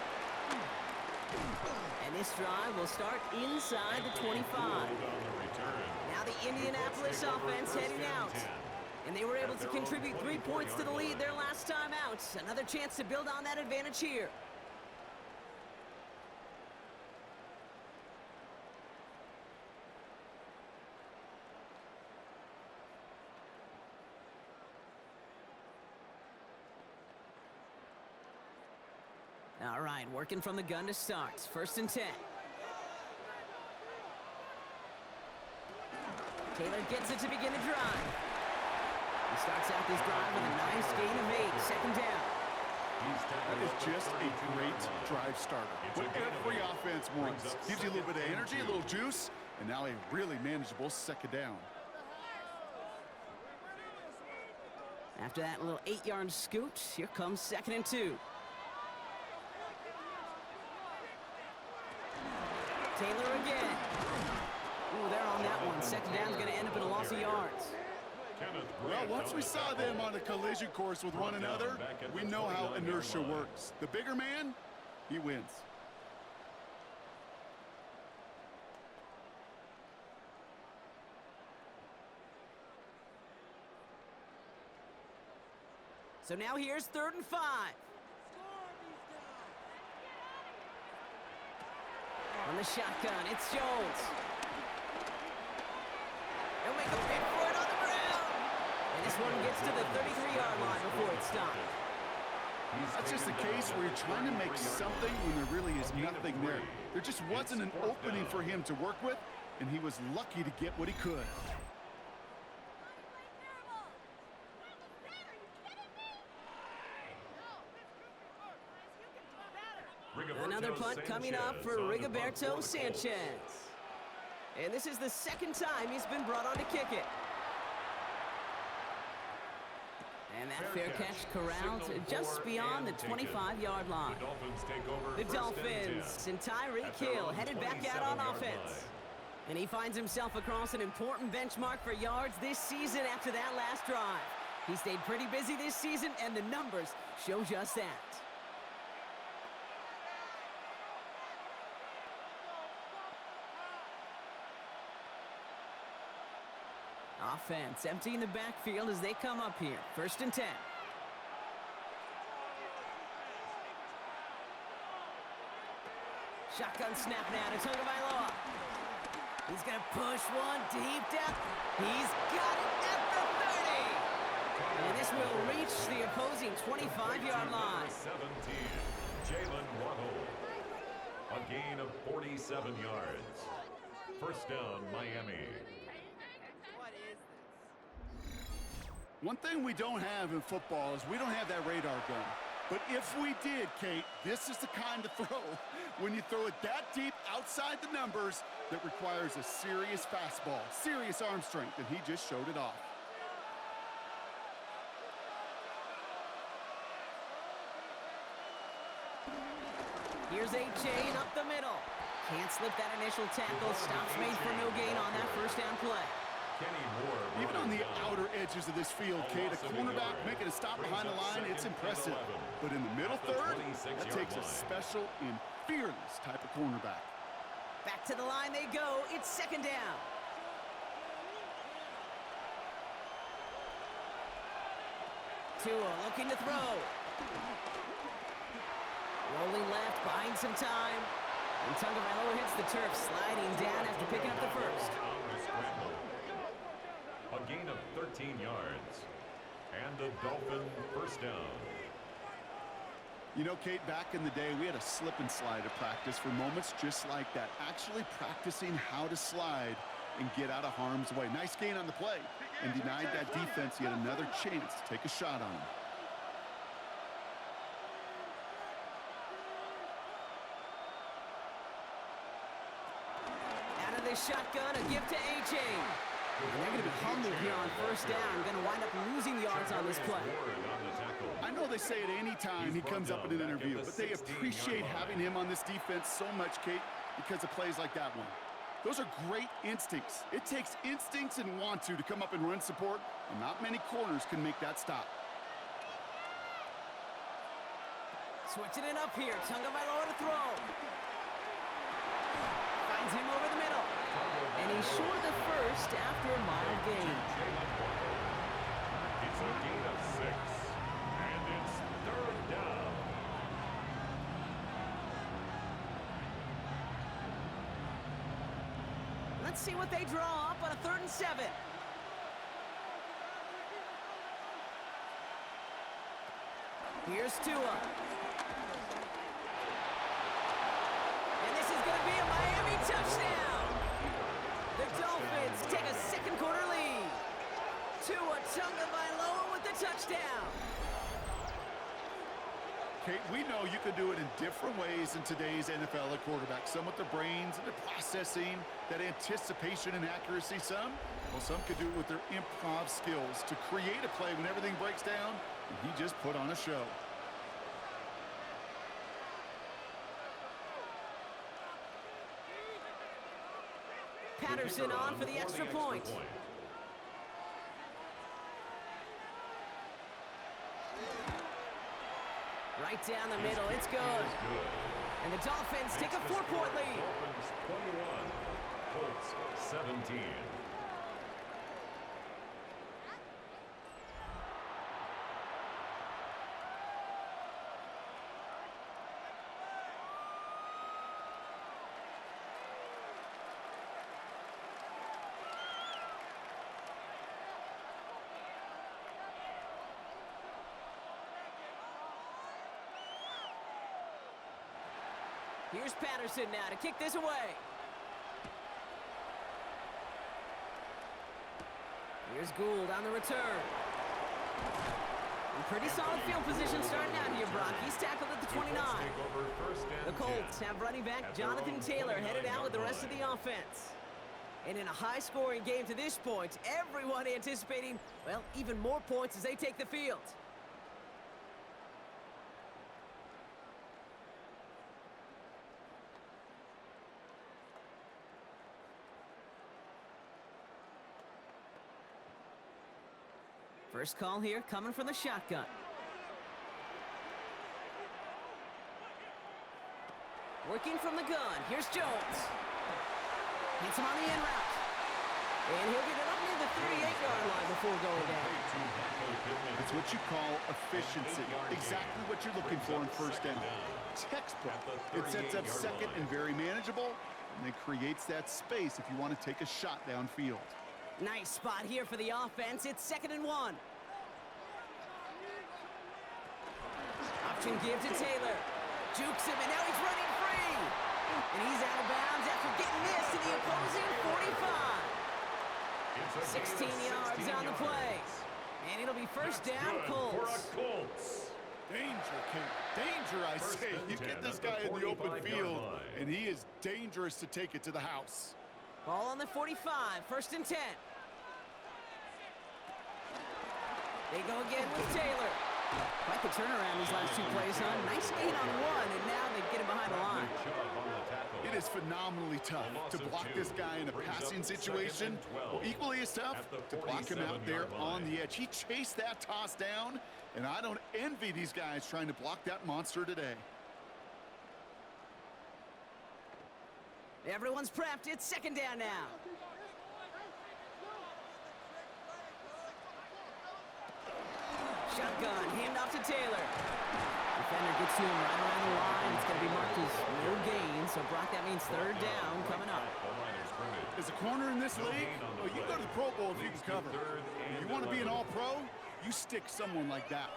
And this drive will start inside the 25. Now the Indianapolis offense heading out. And they were able to contribute 3 points to the lead their last time out. Another chance to build on that advantage here. All right, working from the gun to start. 1st and 10. Taylor gets it to begin the drive. He starts out this drive with a nice gain of 8. 2nd down. That is just a great drive starter. What every offense wants. Gives you a little bit of energy, a little juice, and now a really manageable 2nd down. After that little 8-yard scoot, here comes 2nd and 2. Taylor again. Ooh, they're on that one. 2nd down's going to end up in a loss of yards. Well, once we saw them on a collision course with one another, we know how inertia works. The bigger man, he wins. So now here's 3rd and 5. On the shotgun, it's Jones. He'll make a pick for it on the ground. And this one gets to the 33-yard line before it's stopped. That's just the case where you're trying to make something when there really is nothing there. There just wasn't an opening for him to work with, and he was lucky to get what he could. Another punt coming up for Rigoberto Sanchez. And this is the 2nd time he's been brought on to kick it. And that fair catch corralled just beyond the 25-yard line. The Dolphins and Tyreek Hill headed back out on offense. And he finds himself across an important benchmark for yards this season after that last drive. He stayed pretty busy this season, and the numbers show just that. Offense emptying the backfield as they come up here. 1st and 10. Shotgun snap now to Tagovailoa. He's going to push one deep down. He's got it at the 30. And this will reach the opposing 25-yard line. 17, Jalen Waddle. A gain of 47 yards. 1st down, Miami. One thing we don't have in football is we don't have that radar gun. But if we did, Kate, this is the kind of throw when you throw it that deep outside the numbers that requires a serious fastball, serious arm strength, and he just showed it off. Here's A.J. and up the middle. Can't slip that initial tackle. Stops made for no gain on that 1st down play. Even on the outer edges of this field, Kate, a cornerback making a stop behind the line, it's impressive. But in the middle third, that takes a special and fearless type of cornerback. Back to the line they go. It's 2nd down. Tua looking to throw. Rolling left, buying some time. And Tagovailoa hits the turf, sliding down after picking up the 1st. A gain of 13 yards. And a Dolphin 1st down. You know, Kate, back in the day, we had a slip and slide at practice for moments just like that. Actually practicing how to slide and get out of harm's way. Nice gain on the play. And denied that defense yet another chance to take a shot on him. Out of the shotgun, a gift to A.J. And they're going to be humbled here on 1st down. Going to wind up losing yards on this play. I know they say it any time he comes up in an interview, but they appreciate having him on this defense so much, Kate, because of plays like that one. Those are great instincts. It takes instincts and want to come up and run support, and not many corners can make that stop. Switching it up here. Tagovailoa to throw. Finds him over the middle. And he's short of the 1st after a mild gain. It's a gain of 6. And it's 3rd down. Let's see what they draw up on a 3rd and 7. Here's Tua. And this is going to be a Miami touchdown. The Dolphins take a 2nd quarter lead. Tua Tagovailoa with the touchdown. Kate, we know you can do it in different ways in today's NFL at quarterback. Some with their brains and their processing, that anticipation and accuracy. Some could do it with their improv skills to create a play when everything breaks down, and he just put on a show. Patterson on for the extra point. Right down the middle, it's good. And the Dolphins take a 4-point lead. Dolphins 21, Colts 17. Here's Patterson now to kick this away. Here's Gould on the return. And pretty solid field position starting out here, Brock. He's tackled at the 29. The Colts have running back Jonathan Taylor headed out with the rest of the offense. And in a high-scoring game to this point, everyone anticipating, well, even more points as they take the field. First call here coming from the shotgun. Working from the gun. Here's Jones. Hits him on the in route. And he'll get it up near the 38-yard line before going down. It's what you call efficiency. Exactly what you're looking for in first down. Textbook. It sets up second and very manageable, and it creates that space if you want to take a shot downfield. Nice spot here for the offense. It's 2nd and 1. Option give to Taylor. Jukes him, and now he's running free. And he's out of bounds after getting this to the opposing 45. 16 yards on the play. And it'll be first down, Colts. Danger, Kate. Danger, I say. You get this guy in the open field, and he is dangerous to take it to the house. Ball on the 45, 1st and 10. They go again with Taylor. Quite the turnaround these last 2 plays, huh? Nice gain on 1, and now they get him behind the line. It is phenomenally tough to block this guy in a passing situation. Well, equally as tough to block him out there on the edge. He chased that toss down, and I don't envy these guys trying to block that monster today. Everyone's prepped. It's 2nd down now. Shotgun, hand off to Taylor. Defender gets to him right around the line. It's going to be marked as no gain. So, Brock, that means 3rd down coming up. As a corner in this league, well, you go to the Pro Bowl if you can cover. You want to be an all-pro, you stick someone like that.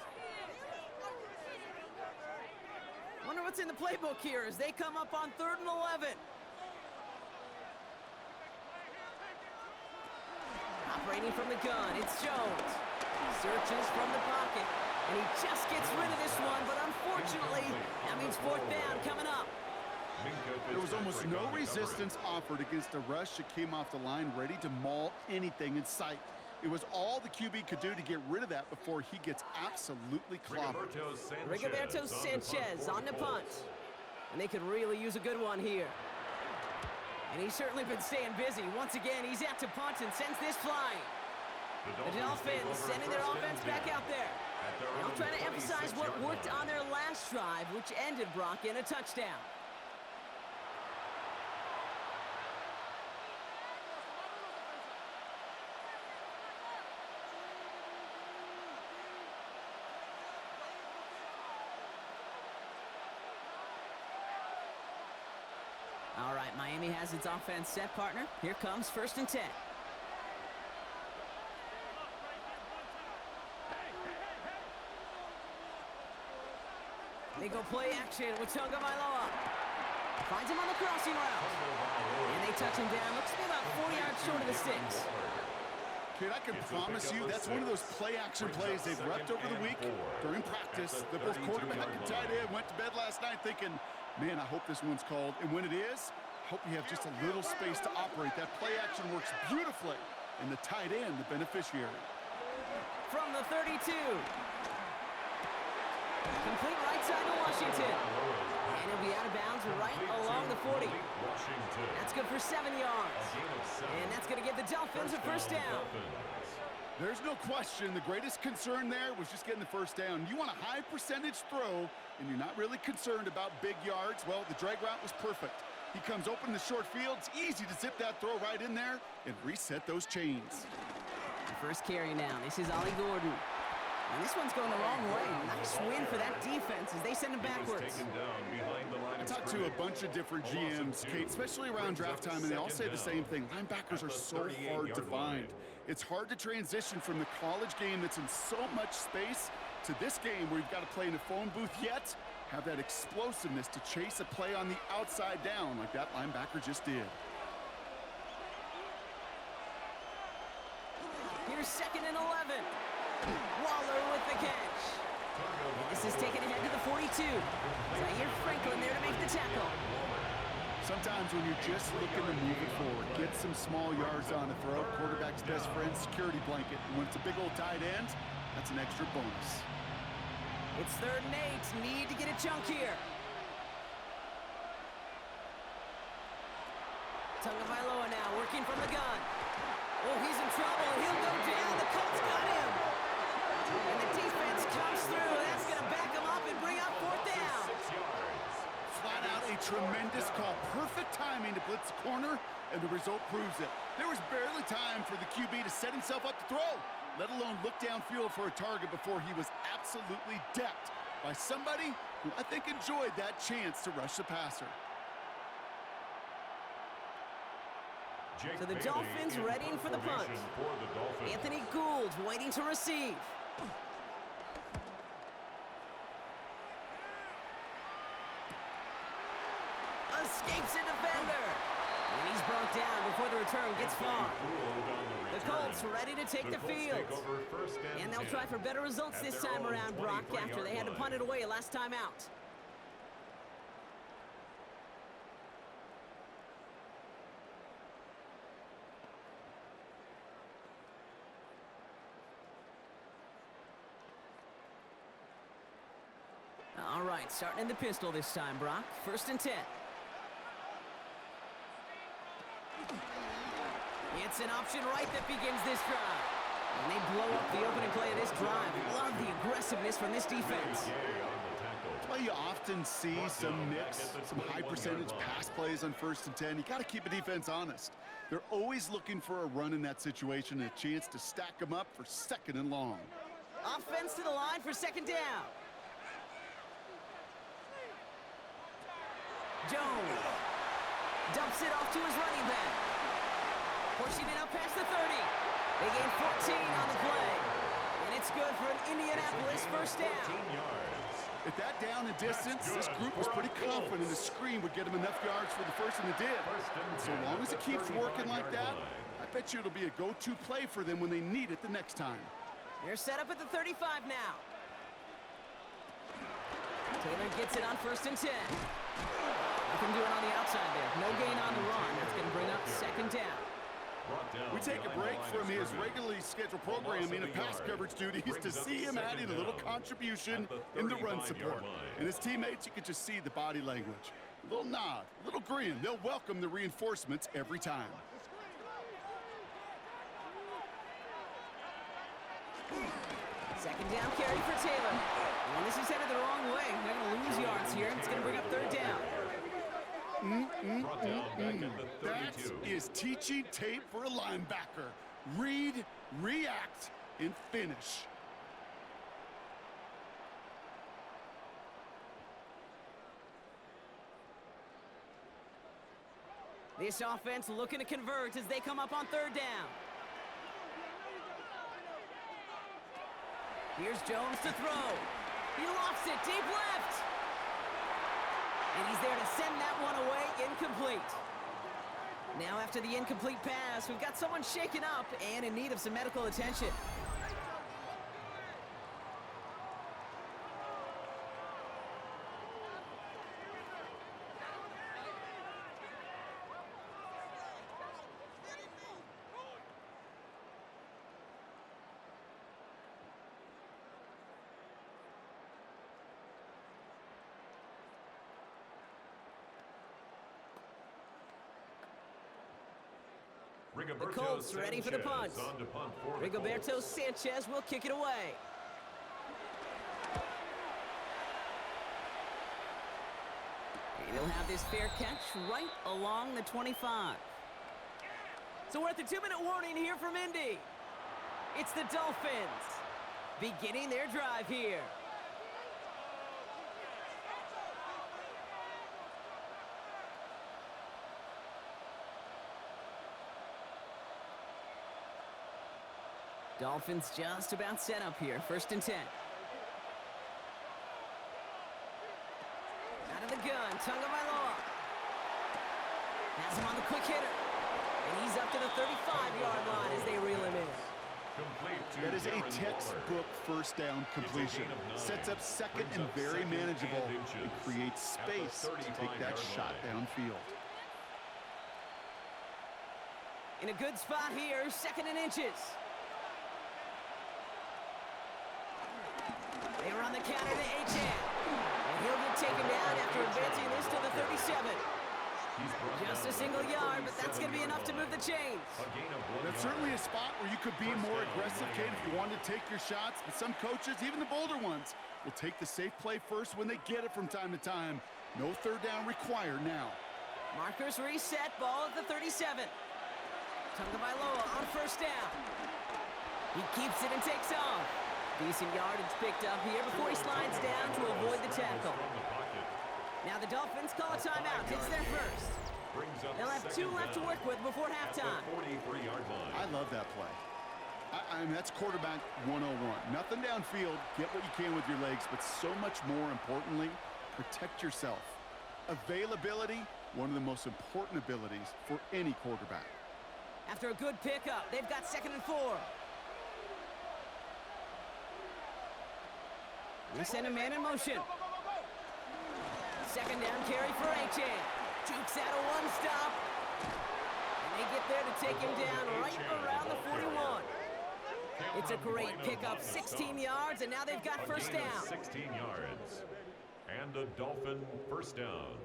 Wonder what's in the playbook here as they come up on 3rd and 11. Operating from the gun, it's Jones. Searches from the pocket, and he just gets rid of this one, but unfortunately, that means 4th down coming up. There was almost no resistance offered against a rush that came off the line ready to maul anything in sight. It was all the QB could do to get rid of that before he gets absolutely clobbered. Rigoberto Sanchez on the punt. And they could really use a good one here. And he's certainly been staying busy. Once again, he's out to punt and sends this flying. The Dolphins sending their offense back out there. They'll try to emphasize what worked on their last drive, which ended, Brock, in a touchdown. All right, Miami has its offense set, partner. Here comes 1st and 10. They go play action with Tagovailoa. Finds him on the crossing route. And they touch him down. Looks to be about 4 yards short of the sticks. Kid, I can promise you that's one of those play-action plays they've repped over the week during practice. The both quarterback and tight end went to bed last night thinking, man, I hope this one's called. And when it is, I hope you have just a little space to operate. That play action works beautifully. And the tight end, the beneficiary. From the 32. Complete right side to Washington. And he'll be out of bounds right along the 40. That's good for 7 yards. And that's going to give the Dolphins a 1st down. There's no question the greatest concern there was just getting the 1st down. You want a high percentage throw, and you're not really concerned about big yards. Well, the drag route was perfect. He comes open in the short field. It's easy to zip that throw right in there and reset those chains. The first carry now. This is Ollie Gordon. And this one's going the wrong way. Nice win for that defense as they send him backwards. I talked to a bunch of different GMs, Kate, especially around draft time, and they all say the same thing. Linebackers are so hard to find. It's hard to transition from the college game that's in so much space to this game where you've got to play in a phone booth, yet have that explosiveness to chase a play on the outside down like that linebacker just did. Here's 2nd and 11. Waller with the catch. And this is taken ahead to the 42. Zaire Franklin there to make the tackle. Sometimes when you're just looking to move it forward, get some small yards on the throw, quarterback's best friend, security blanket. And when it's a big old tight end, that's an extra bonus. It's 3rd and 8. Need to get a chunk here. Tagovailoa now working from the gun. Oh, he's in trouble. He'll go down. The Colts got him. And the defense comes through. That's going to back him up and bring up 4th down. Flat out a tremendous call. Perfect timing to blitz the corner, and the result proves it. There was barely time for the QB to set himself up to throw, let alone look downfield for a target before he was absolutely decked by somebody who I think enjoyed that chance to rush the passer. So the Dolphins readying for the punt. Anthony Gould waiting to receive. Escapes a defender. And he's brought down before the return gets far. The Colts ready to take the field. And they'll try for better results this time around, Brock, after they had to punt it away last time out. All right, starting in the pistol this time, Brock. 1st and 10. It's an option right that begins this drive. And they blow up the opening play of this drive. Love the aggressiveness from this defense. That's why you often see some mix, some high percentage pass plays on 1st and 10. You got to keep a defense honest. They're always looking for a run in that situation and a chance to stack them up for 2nd and long. Offense to the line for 2nd down. Jones dumps it off to his running back. Pushing it up past the 30. They gain 14 on the play. And it's good for an Indianapolis 1st down. At that down and distance, this group was pretty confident the screen would get them enough yards for the 1st, and it did. And so long as it keeps working like that, I bet you it'll be a go-to play for them when they need it the next time. They're set up at the 35 now. Taylor gets it on 1st and 10. Nothing doing on the outside there. No gain on the run. That's going to bring up 2nd down. We take a break from his regularly scheduled programming of pass coverage duties to see him adding a little contribution in the run support. And his teammates, you can just see the body language. A little nod, a little grin. They'll welcome the reinforcements every time. Second down carry for Taylor. And this is headed the wrong way. They're going to lose yards here. It's going to bring up 3rd down. That is teaching tape for a linebacker. Read, react, and finish. This offense looking to convert as they come up on 3rd down. Here's Jones to throw. He lofts it deep left. And he's there to send that one away, incomplete. Now after the incomplete pass, we've got someone shaken up and in need of some medical attention. The Colts ready for the punt. Rigoberto Sanchez will kick it away. And he'll have this fair catch right along the 25. So we're at the 2-minute warning here from Indy. It's the Dolphins beginning their drive here. Dolphins just about set up here. 1st and 10. Out of the gun, Tagovailoa. Has him on the quick hitter. And he's up to the 35-yard line as they reel him in. That is a textbook 1st down completion. Sets up 2nd and very manageable and creates space to take that shot downfield. In a good spot here, 2nd and inches. They run the counter to Achane. And he'll get taken down after advancing this to the 37. Just a single yard, but that's going to be enough to move the chains. That's certainly a spot where you could be more aggressive, Kate, if you wanted to take your shots. But some coaches, even the bolder ones, will take the safe play first when they get it from time to time. No 3rd down required now. Markers reset, ball at the 37. Tagovailoa on first down. He keeps it and takes off. Decent yardage picked up here before he slides down to avoid the tackle. Now the Dolphins call a timeout. It's their first. They'll have 2 left to work with before halftime. I love that play. I mean, that's quarterback 101. Nothing downfield, get what you can with your legs, but so much more importantly, protect yourself. Availability, one of the most important abilities for any quarterback. After a good pickup, they've got 2nd and 4. We send a man in motion. 2nd down carry for Achane. Jukes out a one-stop. And they get there to take him down right around the 41. It's a great pickup, 16 yards, and now they've got first down. 16 yards. And a Dolphin first down.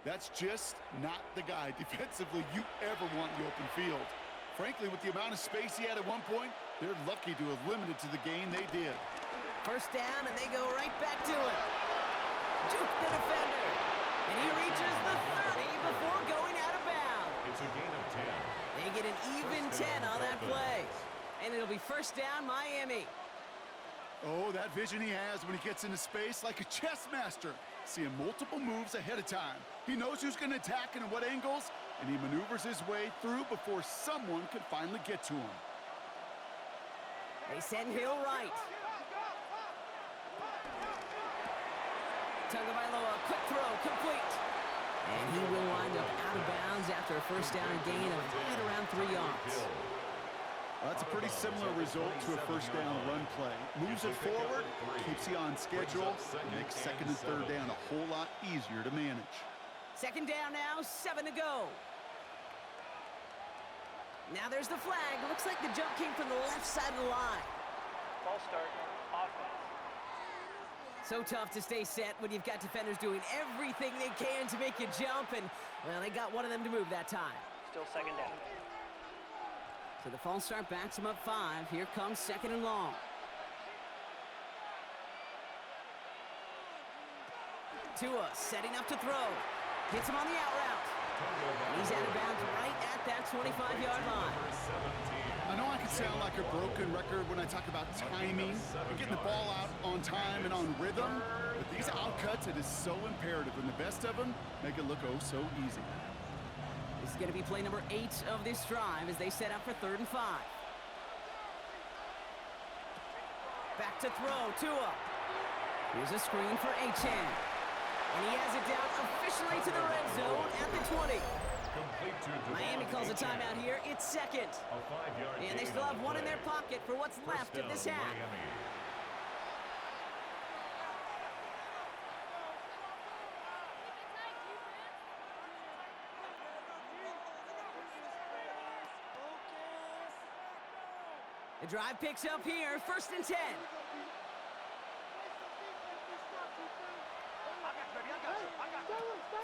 That's just not the guy defensively you ever want in the open field. Frankly, with the amount of space he had at one point, they're lucky to have limited to the gain they did. First down, and they go right back to it. Juke the defender. And he reaches the 30 before going out of bounds. It's a gain of 10. They get an even 10 on that play. And it'll be first down, Miami. Oh, that vision he has when he gets into space like a chess master. Seeing multiple moves ahead of time. He knows who's going to attack and at what angles, and he maneuvers his way through before someone can finally get to him. They send Hill right. Tagovailoa, quick throw, complete. And he will wind up out of bounds after a first down gain of right around 3 yards. That's a pretty similar result to a first down run play. Moves it forward, keeps you on schedule, and makes 2nd and 3rd down a whole lot easier to manage. 2nd down now, 7 to go. Now there's the flag. Looks like the jump came from the left side of the line. Ball start, offense. So tough to stay set when you've got defenders doing everything they can to make you jump, and, well, they got one of them to move that time. Still 2nd down. So the false start backs him up 5. Here comes 2nd and long. Tua setting up to throw. Hits him on the out route. And he's out of bounds right at that 25-yard line. I know I can sound like a broken record when I talk about timing and getting the ball out on time and on rhythm, but these outcuts, it is so imperative, and the best of them make it look oh so easy. This is going to be play number 8 of this drive as they set up for 3rd and 5. Back to throw, Tua. Here's a screen for Achane. And he has it down officially to the red zone at the 20. Miami calls a timeout here. It's 2nd. And they still have one in their pocket for what's left of this half. The drive picks up here, 1st and 10.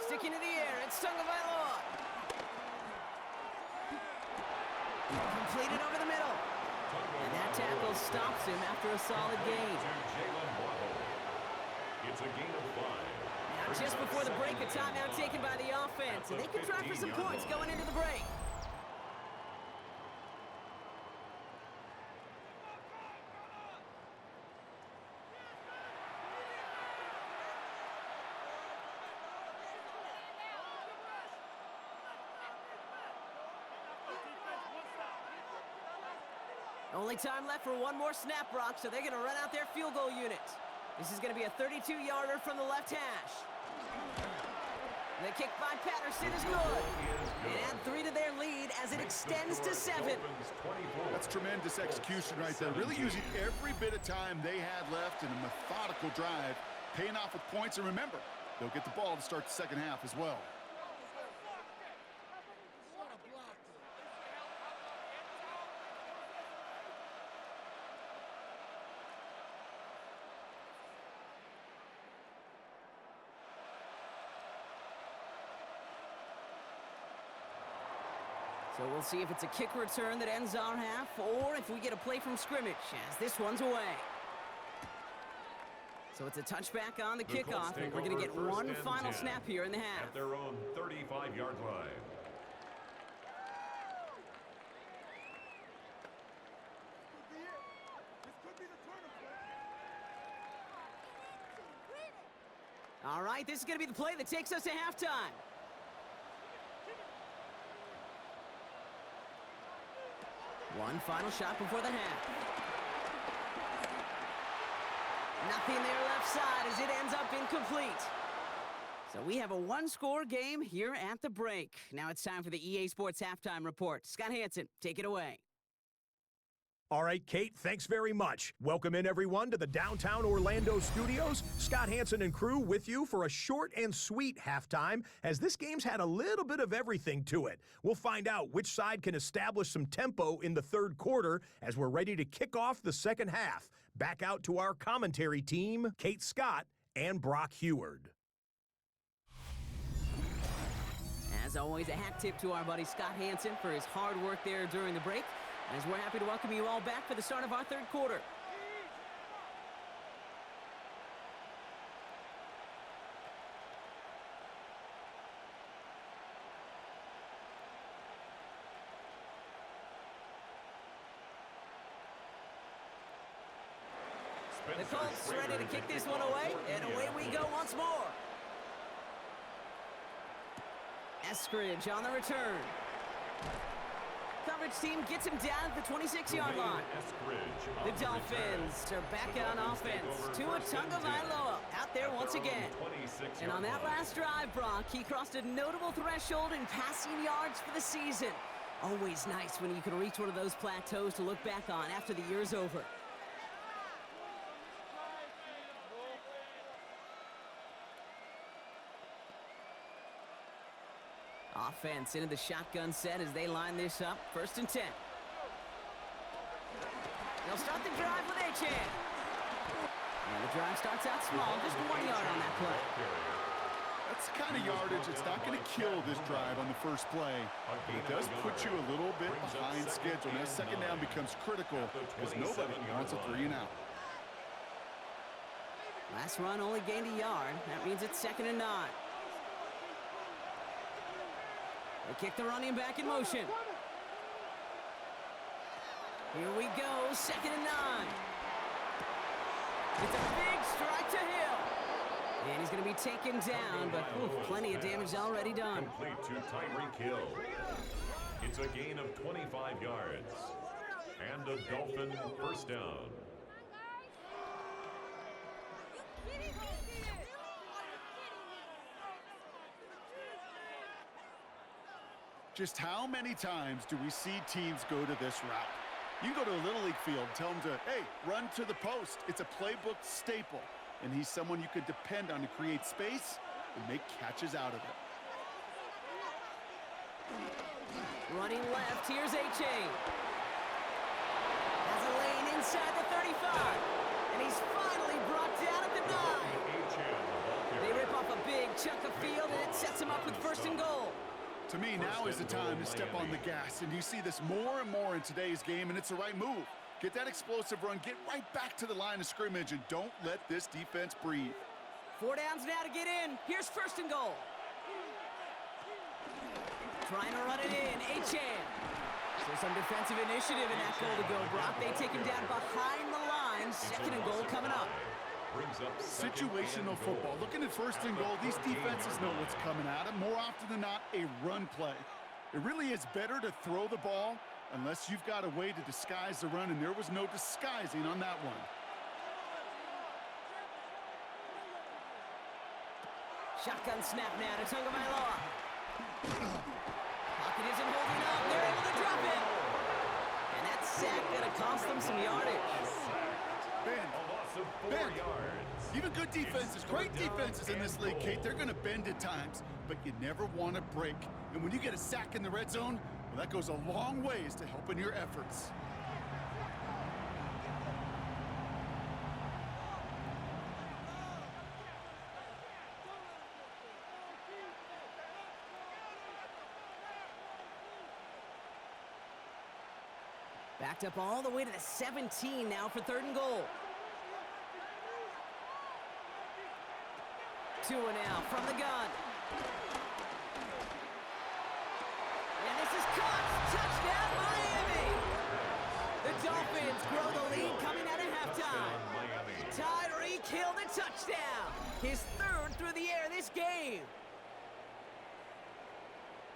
Sticking to the air, it's Tagovailoa. Completed over the middle. And that tackle stops him after a solid gain. It's a gain of 5. Now just before the break, a timeout taken by the offense. And they can try for some points going into the break. Only time left for one more snap, Brock, so they're going to run out their field goal unit. This is going to be a 32-yarder from the left hash. The kick by Patterson is good. And add 3 to their lead as it extends to 7. That's tremendous execution right there. Really using every bit of time they had left in a methodical drive, paying off with points. And remember, they'll get the ball to start the second half as well. So we'll see if it's a kick return that ends our half, or if we get a play from scrimmage, as this one's away. So it's a touchback on the The Colts kickoff, and take we're going to over get first one and final 10 snap here in the half. at their own 35-yard line. All right, this is going to be the play that takes us to halftime. One final shot before the half. Nothing there left side as it ends up incomplete. So we have a one-score game here at the break. Now it's time for the EA Sports Halftime Report. Scott Hansen, take it away. All right, Kate, thanks very much. Welcome in, everyone, to the downtown Orlando studios. Scott Hansen and crew with you for a short and sweet halftime, as this game's had a little bit of everything to it. We'll find out which side can establish some tempo in the third quarter as we're ready to kick off the second half. Back out to our commentary team, Kate Scott and Brock Heward. As always, a hat tip to our buddy Scott Hansen for his hard work there during the break, as we're happy to welcome you all back for the start of our third quarter. The Colts ready to kick this one away, and away we go once more. Eskridge on the return. Coverage team gets him down at the 26-yard line. The Dolphins are back on offense. Tua Tagovailoa out there once again. And on that last drive, Brock, he crossed a notable threshold in passing yards for the season. Always nice when you can reach one of those plateaus to look back on after the year's over. Offense into the shotgun set as they line this up. 1st and 10. They'll start the drive with Achan. And the drive starts out small, just 1 yard on that play. That's the kind of yardage it's not going to kill this drive on the first play. But it does put you a little bit behind schedule. Now second down becomes critical because nobody wants a 3 and out. Last run only gained a yard. That means it's 2nd and 9. They kick the running back in motion. Here we go, 2nd and 9. It's a big strike to Hill. And he's going to be taken down, but plenty of damage already done. Complete to Tyreek Hill. It's a gain of 25 yards. And a Dolphin first down. Just how many times do we see teams go to this route? You go to a Little League field, tell them to, hey, run to the post. It's a playbook staple, and he's someone you could depend on to create space and make catches out of it. Running left, here's Achan. Has a lane inside the 35, and he's finally brought down at the 9. They rip off a big chunk of field, and it sets him up with 1st and goal. To me, now is the time to step on the gas, and you see this more and more in today's game, and it's the right move. Get that explosive run, get right back to the line of scrimmage, and don't let this defense breathe. 4 downs now to get in. Here's 1st and goal. Trying to run it in, Achan. So some defensive initiative in that goal to go, Brock. They take him down behind the line. 2nd and goal coming up. Situational football. Looking at 1st and goal, these defenses know what's coming at them. More often than not, a run play. It really is better to throw the ball unless you've got a way to disguise the run, and there was no disguising on that one. Shotgun snap now to Tagovailoa. Pocket isn't holding up. They're able to drop it. And that sack going to cost them some yardage. Bend. Even good defenses, great defenses in this league, Kate, they're going to bend at times, but you never want to break. And when you get a sack in the red zone, well, that goes a long ways to helping your efforts. Backed up all the way to the 17 now for 3rd and goal. Tua now from the gun. And this is caught. Touchdown, Miami. The Dolphins grow the lead coming out of halftime. Tyreek Hill the touchdown. His third through the air this game.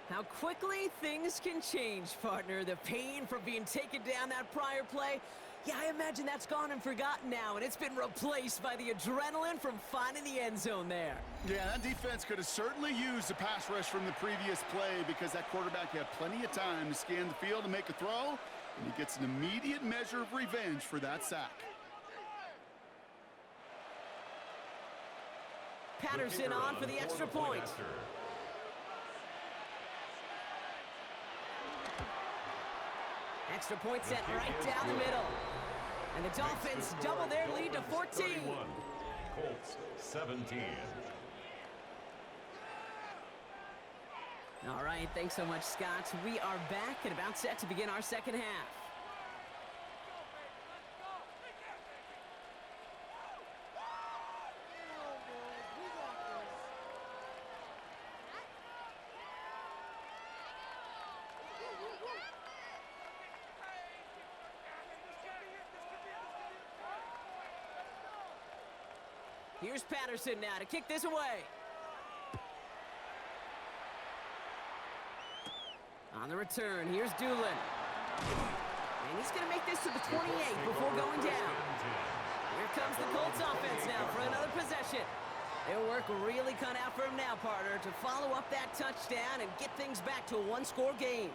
How quickly things can change, partner. The pain from being taken down that prior play, yeah, I imagine that's gone and forgotten now, and it's been replaced by the adrenaline from finding the end zone there. Yeah, that defense could have certainly used the pass rush from the previous play because that quarterback had plenty of time to scan the field and make a throw, and he gets an immediate measure of revenge for that sack. Patterson on for the extra point. Extra point set right down the middle. And the Dolphins double their lead to 14. Colts 17. All right, thanks so much, Scott. We are back and about set to begin our second half. Here's Patterson now to kick this away. On the return, here's Doolin. And he's going to make this to the 28 before going down. Here comes the Colts offense now for another possession. Their work really cut out for him now, partner, to follow up that touchdown and get things back to a one-score game.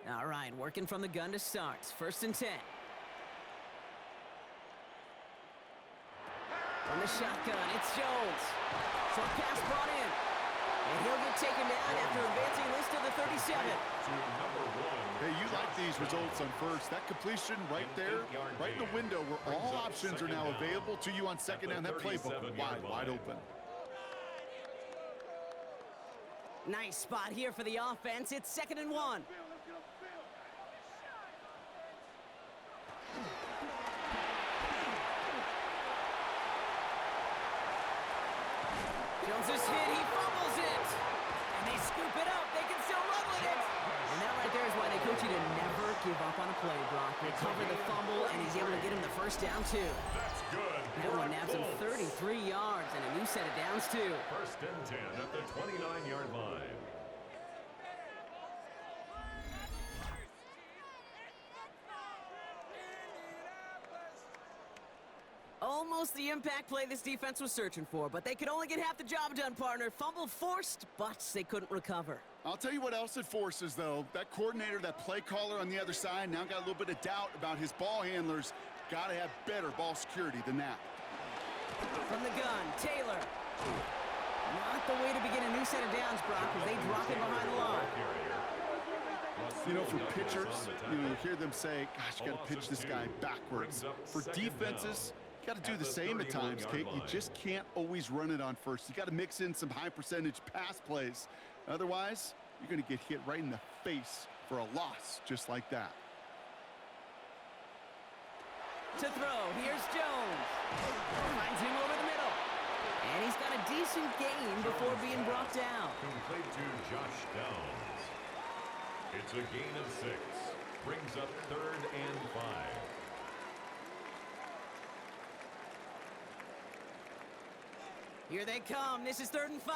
All right, working from the gun to start. 1st and 10. From the shotgun, it's Jones. Short pass brought in. And he'll get taken down after advancing this to the 37. Hey, you like these results on first. That completion right there, right in the window where all options are now available to you on second down. That playbook wide open. Nice spot here for the offense. It's 2nd and 1. Jones is hit, he fumbles it. And they scoop it up, they can still run with it. And that right there is why they coach you to never give up on a play, Brock. Recover the fumble, and he's able to get him the first down, too. That's good. That one naps him 33 yards and a new set of downs, too. 1st and 10 at the 29-yard line. Almost the impact play this defense was searching for, but they could only get half the job done, partner. Fumble forced, but they couldn't recover. I'll tell you what else it forces, though. That coordinator, that play caller on the other side, now got a little bit of doubt about his ball handlers. Got to have better ball security than that. From the gun, Taylor. Not the way to begin a new set of downs, Brock, as they drop him behind the line. You know, for pitchers, you hear them say, gosh, you got to pitch this guy backwards. For defenses, you got to do the same at times, Kate. You just can't always run it on first. You got to mix in some high-percentage pass plays. Otherwise, you're going to get hit right in the face for a loss just like that. To throw, here's Jones. Finds him over the middle. And he's got a decent gain before being brought down. Complete to Josh Downs. It's a gain of 6. Brings up 3rd and 5. Here they come. This is 3rd and 5.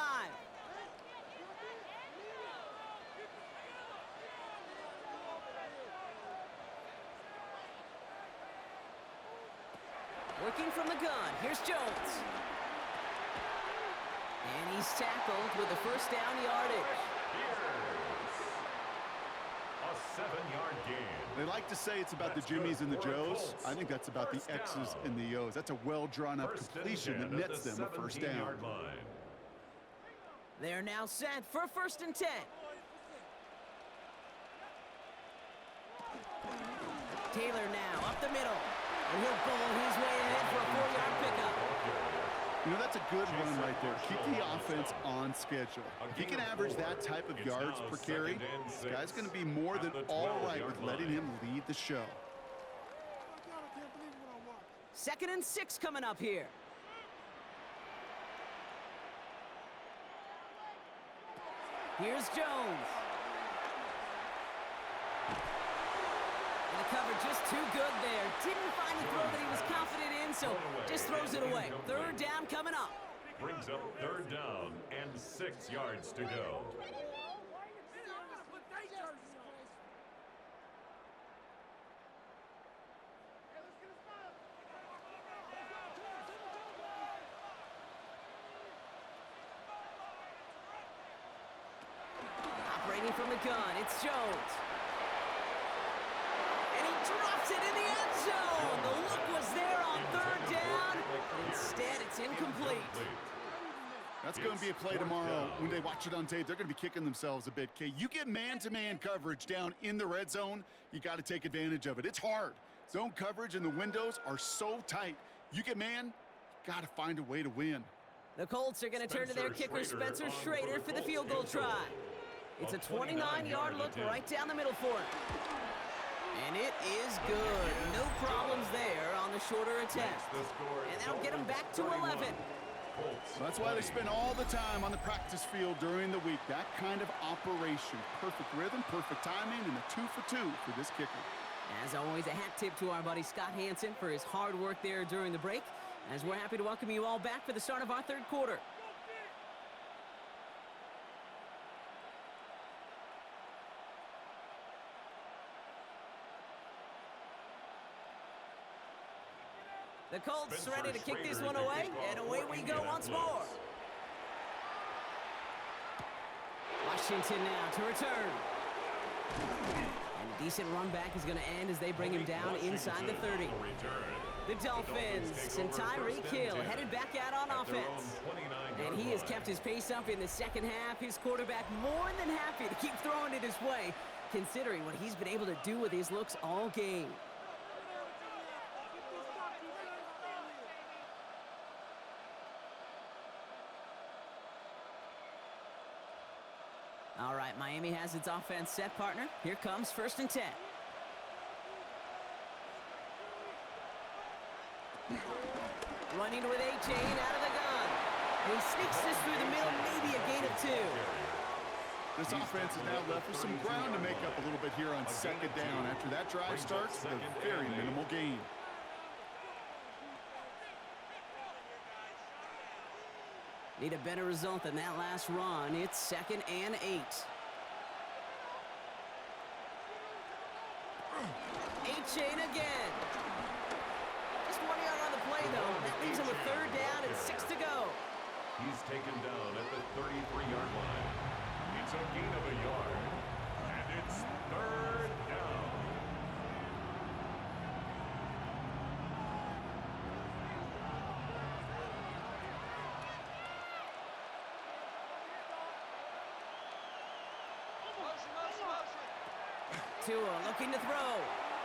Working from the gun. Here's Jones. And he's tackled with the first down yardage. A 7-yard gain. They like to say it's about the Jimmies and the Joes. I think that's about the X's and the O's. That's a well-drawn-up completion that nets them a first down. They're now set for 1st and 10. Taylor now up the middle. And he'll pull his way ahead for a 4-yard pickup. You know, that's a good run right there. Keep the offense on schedule. If he can average that type of yards per carry, this guy's going to be more than all right with letting him lead the show. 2nd and 6 coming up here. Here's Jones. And the cover just too good there. Didn't find the throw that he was confident in, so just throws it away. 3rd down coming up. Brings up 3rd down and 6 yards to go. Operating from the gun, it's Jones. And he drops it in the end zone. The look was there on 3rd down. Instead, it's incomplete. That's going to be a play tomorrow. When they watch it on tape, they're going to be kicking themselves a bit. Okay, you get man-to-man coverage down in the red zone, you got to take advantage of it. It's hard. Zone coverage and the windows are so tight. You get man, got to find a way to win. The Colts are going to turn to their kicker, Spencer Schrader, for the field goal try. It's a 29-yard look right down the middle for him. And it is good. No problems there on the shorter attempt. And that'll get him back to 11. That's why they spend all the time on the practice field during the week. That kind of operation. Perfect rhythm, perfect timing, and a 2 for 2 for this kicker. As always, a hat tip to our buddy Scott Hansen for his hard work there during the break, as we're happy to welcome you all back for the start of our 3rd quarter. The Colts ready to kick this one away, and away we go once more. Washington now to return. And a decent run back is going to end as they bring him down inside the 30. The Dolphins and Tyreek Hill headed back out on offense. And he has kept his pace up in the 2nd half. His quarterback more than happy to keep throwing it his way, considering what he's been able to do with his looks all game. All right, Miami has its offense set, partner. Here comes 1st and 10. Running with A-Chain out of the gun. He sneaks this through the middle, maybe a gain of 2. This offense is now left with some ground to make up a little bit here on 2nd down. After that drive starts, with a very minimal gain. Need a better result than that last run. It's 2nd and 8. A-Chain again. Just 1 yard on the play, though. That leaves him with 3rd down and 6 to go. He's taken down at the 33-yard line. It's a gain of a yard. And it's 3rd down. Tua looking to throw.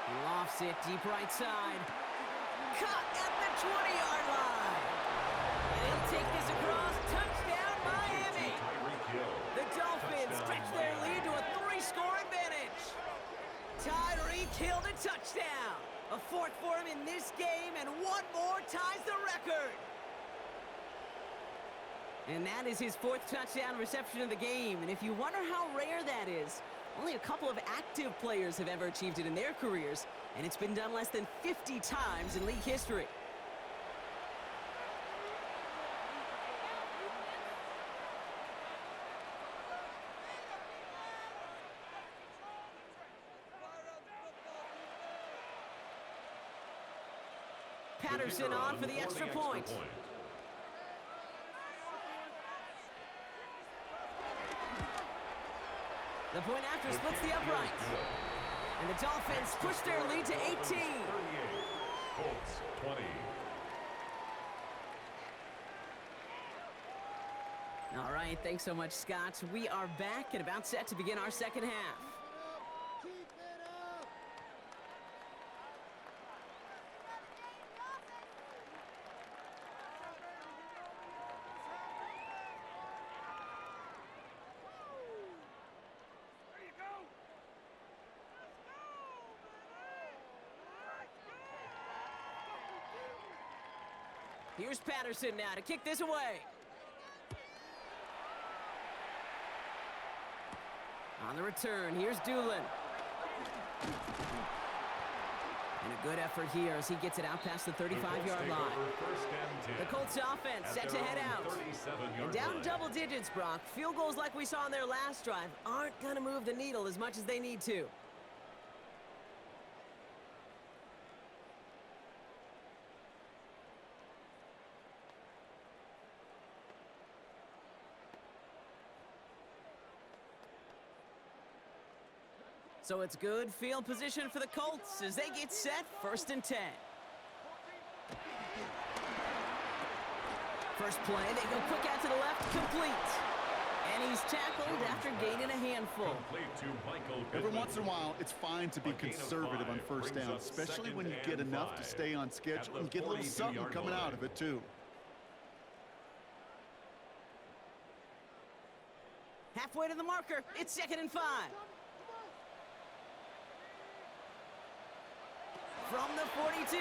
He lofts it deep right side. Caught at the 20-yard line. And he'll take this across. Touchdown, Miami. The Dolphins stretch their lead to a 3-score advantage. Tyreek Hill to touchdown. A 4th for him in this game, and 1 more ties the record. And that is his 4th touchdown reception of the game. And if you wonder how rare that is, only a couple of active players have ever achieved it in their careers, and it's been done less than 50 times in league history. Patterson on for the extra point. The point after splits the upright. And the Dolphins push their lead to 18. 38, Colts 20. All right, thanks so much, Scott. We are back and about set to begin our 2nd half. Here's Patterson now to kick this away. On the return, here's Doolin. And a good effort here as he gets it out past the 35-yard line. The Colts offense set to head out. And down double digits, Brock. Field goals like we saw on their last drive aren't going to move the needle as much as they need to. So it's good field position for the Colts as they get set, 1st and 10. First play, they go quick out to the left, complete. And he's tackled after gaining a handful. Every once in a while, it's fine to be conservative on first down, especially when you get enough to stay on schedule and get a little something coming out of it, too. Halfway to the marker, it's 2nd and 5. From the 42.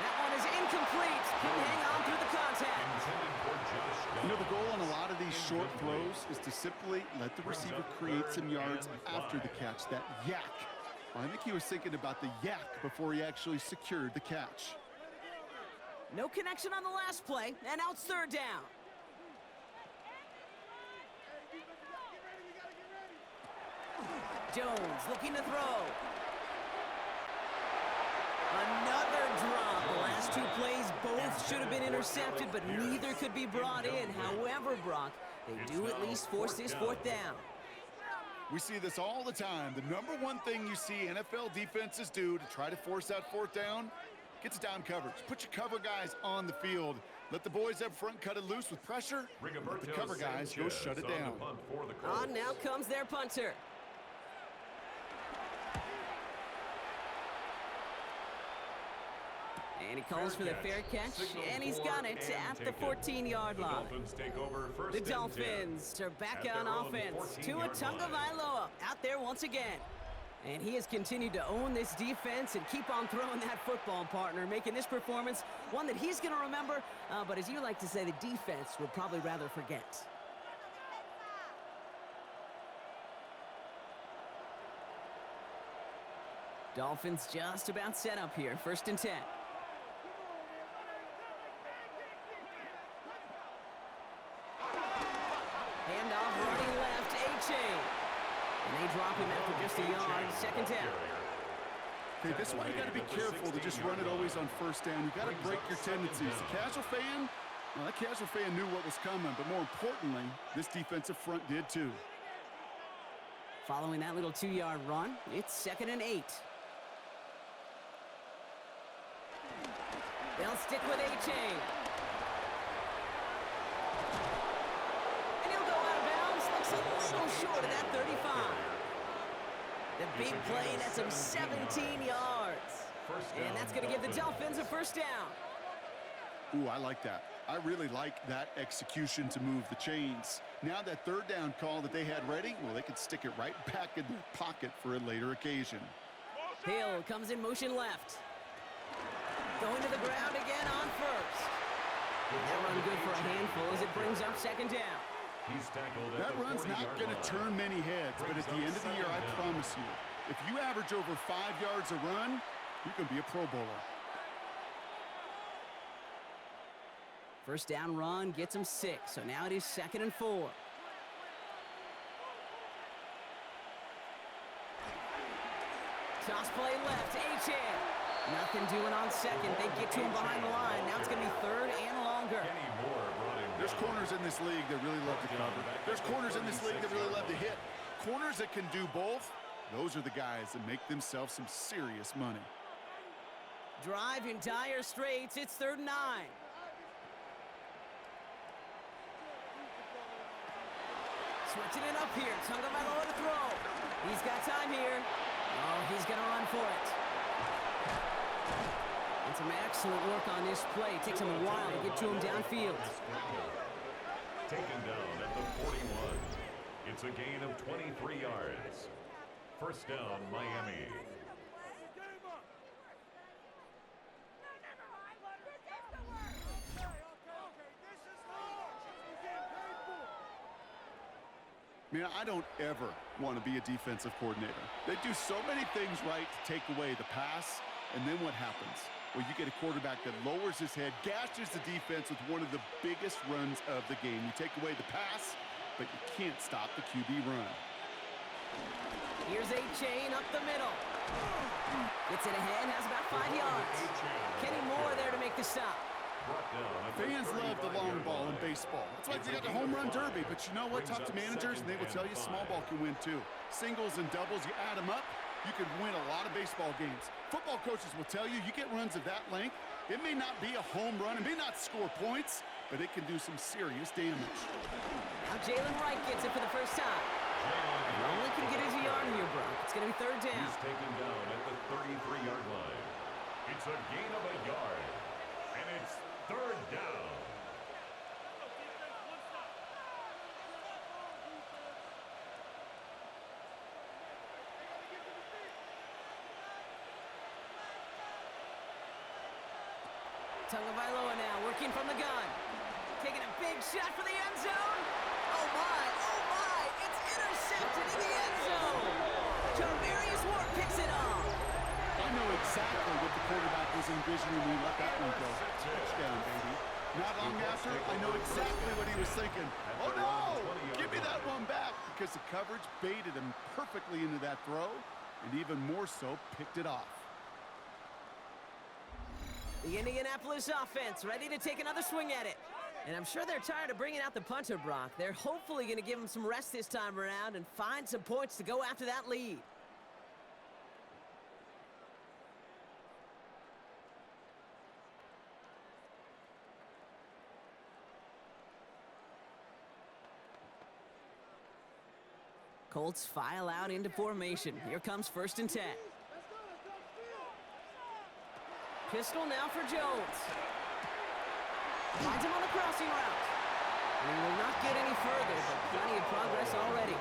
That one is incomplete. Couldn't hang on through the contact. You know, the goal on a lot of these short throws is to simply let the receiver create some yards after the catch, that yak. Well, I think he was thinking about the yak before he actually secured the catch. No connection on the last play, and now it's 3rd down. Jones looking to throw. Another drop. The last 2 plays both should have been intercepted, but neither could be brought in. However, Brock, they do at least force this 4th down. We see this all the time. The number one thing you see NFL defenses do to try to force that 4th down, gets down coverage. Put your cover guys on the field. Let the boys up front cut it loose with pressure. Let the cover guys go shut it down. On now comes their punter. And he calls for the fair catch, and he's got it at the 14-yard line. The Dolphins are back on offense. Tua Tagovailoa out there once again. And he has continued to own this defense and keep on throwing that football, partner, making this performance one that he's going to remember, but as you like to say, the defense would probably rather forget. Dolphins just about set up here, 1st and 10. Handoff running left, A-Chain. And they drop him after just a yard, 2nd down. Okay, this is why you got to be careful to just run it always on 1st down. You got to break your tendencies. The casual fan, well, that casual fan knew what was coming, but more importantly, this defensive front did too. Following that little 2-yard run, it's 2nd and 8. They'll stick with A-Chain. And he'll go out of bounds. Looks a little short of that 35. The big play, that's him 17 yards. And that's going to give the Dolphins a 1st down. Ooh, I like that. I really like that execution to move the chains. Now that 3rd down call that they had ready, well, they could stick it right back in their pocket for a later occasion. Hill comes in motion left. Going to the ground again on 1st. That run good for a handful as it brings up 2nd down. That run's not going to turn many heads, but at the end of the year, I promise you, if you average over 5 yards a run, you're going to be a Pro Bowler. 1st down run gets him 6, so now it is 2nd and 4. Toss play left, A-Chain. Nothing doing on 2nd. They get to him behind the line. Now it's going to be 3rd and longer. There's corners in this league that really love to cover. There's corners in this league that really love to hit. Corners that can do both, those are the guys that make themselves some serious money. Drive in dire straits. It's 3rd and 9. Switching it up here. Tagovailoa to throw. He's got time here. Oh, he's going to run for it. And some excellent work on this play. It takes him a while to get to him downfield. Taken down at the 41. It's a gain of 23 yards. 1st down, Miami. Man, I don't ever want to be a defensive coordinator. They do so many things right to take away the pass, and then what happens? Well, you get a quarterback that lowers his head, gashes the defense with one of the biggest runs of the game. You take away the pass, but you can't stop the QB run. Here's a chain up the middle. Gets it ahead, has about 5 yards. Kenny Moore there to make the stop. Fans love the long ball in baseball. It's like they got the home run derby, but you know what? Talk to managers, and they will tell you small ball can win too. Singles and doubles, you add them up, you could win a lot of baseball games. Football coaches will tell you, you get runs of that length, it may not be a home run, it may not score points, but it can do some serious damage. Now Jalen Wright gets it for the first time. He only can get his yard here, Brock. It's going to be third down. He's taken down at the 33-yard line. It's a gain of a yard, and it's third down. Tagovailoa now working from the gun. Taking a big shot for the end zone. Oh my, it's intercepted in the end zone. Tarvarius Ward picks it off. I know exactly what the quarterback was envisioning when he let that one go. Touchdown, baby. Not long after, I know exactly what he was thinking. Oh no! Give me that one back! Because the coverage baited him perfectly into that throw, and even more so, picked it off. The Indianapolis offense ready to take another swing at it. And I'm sure they're tired of bringing out the punter, Brock. They're hopefully going to give him some rest this time around and find some points to go after that lead. Colts file out into formation. Here comes 1st and 10. Pistol now for Jones. Finds him on the crossing route. And he will not get any further, but plenty of progress already.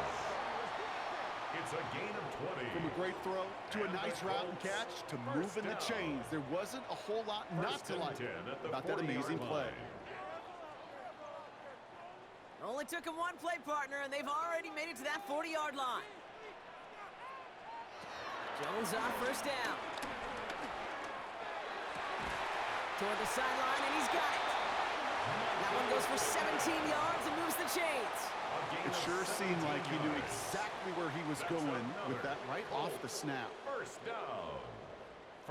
It's a gain of 20. From a great throw to a nice route and catch to moving the chains. There wasn't a whole lot not to like about that amazing play. Only took him one play, partner, and they've already made it to that 40-yard line. Jones on 1st down. Toward the sideline, and he's got it. That one goes for 17 yards and moves the chains. It sure seemed like he knew exactly where he was going with that right off the snap. First down.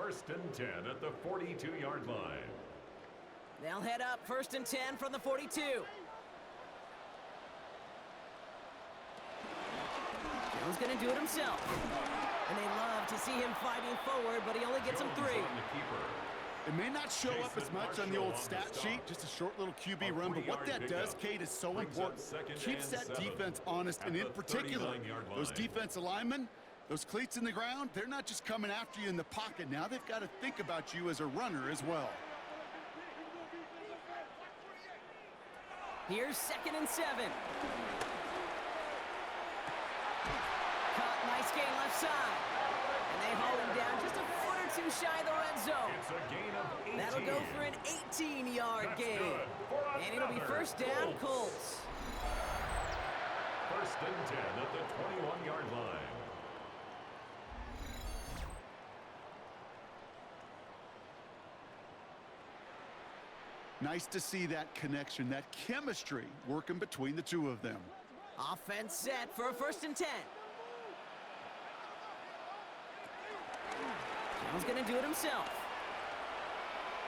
1st and 10 at the 42-yard line. They'll head up 1st and 10 from the 42. Jones going to do it himself. And they love to see him fighting forward, but he only gets him 3. It may not show up as much on the old stat sheet, just a short little QB run, but what that does, Kate, is so important. Keeps that defense honest, and in particular, those defensive linemen, those cleats in the ground, they're not just coming after you in the pocket. Now they've got to think about you as a runner as well. Here's 2nd and 7. Caught, nice gain left side. And they haul him down just a foot or two shy of the red zone. It's a gain of 18. That'll go for an 18-yard gain. And it'll be 1st down, Colts. 1st and 10 at the 21-yard line. Nice to see that connection, that chemistry working between the two of them. Offense set for a 1st and 10. Jones going to do it himself.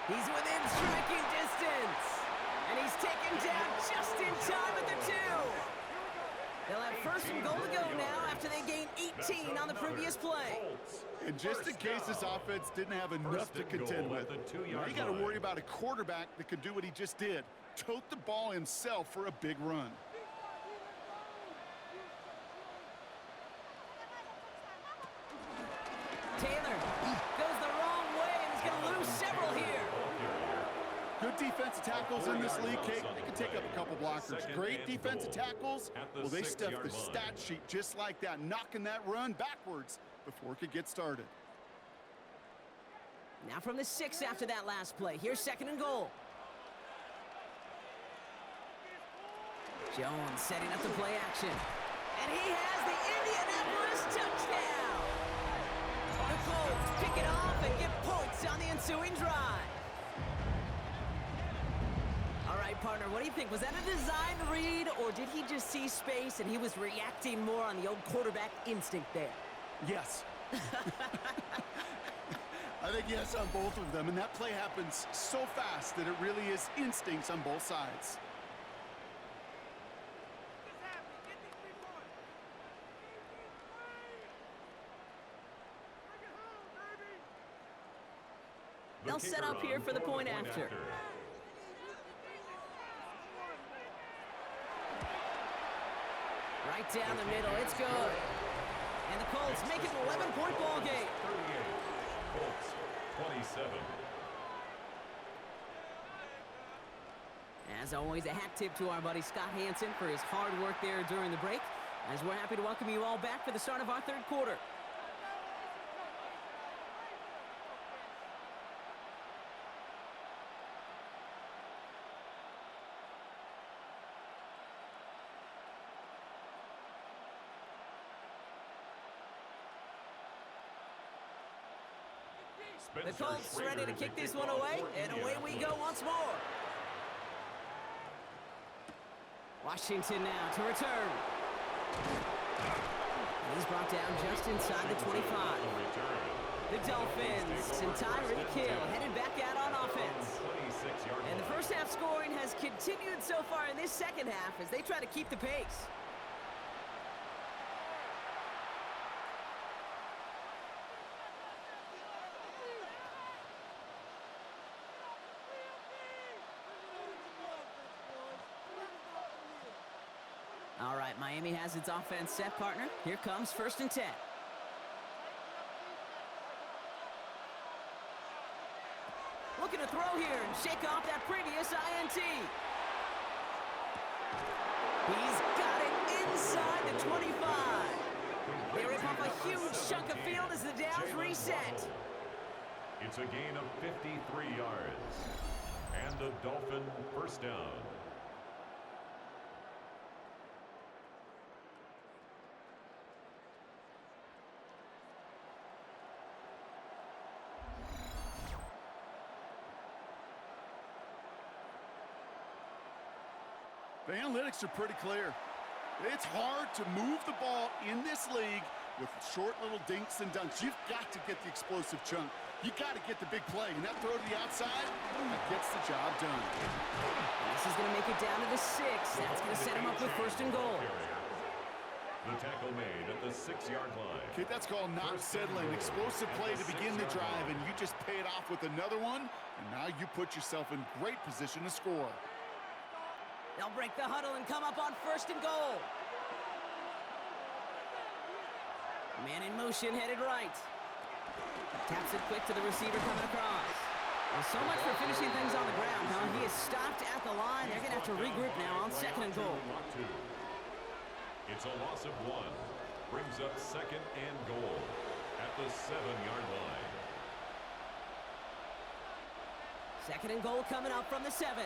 He's within striking distance. And he's taken down just in time at the 2. They'll have 1st and goal to go now after they gained 18 on the previous play. And just in case this offense didn't have enough to contend with, now you got to worry about a quarterback that could do what he just did. Tote the ball himself for a big run. Taylor goes the wrong way and he's going to lose several here. Good defensive tackles in this league, Kate. They can take up a couple blockers. Great defensive tackles. Well, they stuffed the stat sheet just like that, knocking that run backwards before it could get started. Now from the 6 after that last play. Here's 2nd and goal. Jones setting up the play action. And he has the Indianapolis touchdown. The Colts pick it off and get points on the ensuing drive. All right, partner, what do you think? Was that a design read, or did he just see space and he was reacting more on the old quarterback instinct there? Yes. I think yes on both of them, and that play happens so fast that it really is instincts on both sides. They'll set up here for the point after. Right down the middle, it's good. And the Colts make it an 11-point ball game. 38, Colts 27. As always, a hat tip to our buddy Scott Hansen for his hard work there during the break, as we're happy to welcome you all back for the start of our third quarter. The Colts ready to kick this one away, and away we go once more. Washington now to return. He's brought down just inside the 25. The Dolphins and Tyreek Hill headed back out on offense. And the first half scoring has continued so far in this second half as they try to keep the pace. All right, Miami has its offense set, partner. Here comes 1st and 10. Looking to throw here and shake off that previous INT. He's got it inside the 25. They rip off a huge chunk of field as the downs reset. It's a gain of 53 yards. And a Dolphin first down. The analytics are pretty clear. It's hard to move the ball in this league with short little dinks and dunks. You've got to get the explosive chunk. You got to get the big play. And that throw to the outside, that gets the job done. This is going to make it down to the 6. That's going to set him up with 1st and goal. The tackle made at the 6-yard line. Okay, that's called not settling. Explosive play to begin the drive, and you just pay it off with another one. And now you put yourself in great position to score. They'll break the huddle and come up on 1st and goal. Man in motion, headed right. Taps it quick to the receiver coming across. Well, so much for finishing things on the ground, huh? He is stopped at the line. They're going to have to regroup now on 2nd and goal. It's a loss of 1. Brings up 2nd and goal at the 7-yard line. 2nd and goal coming up from the 7.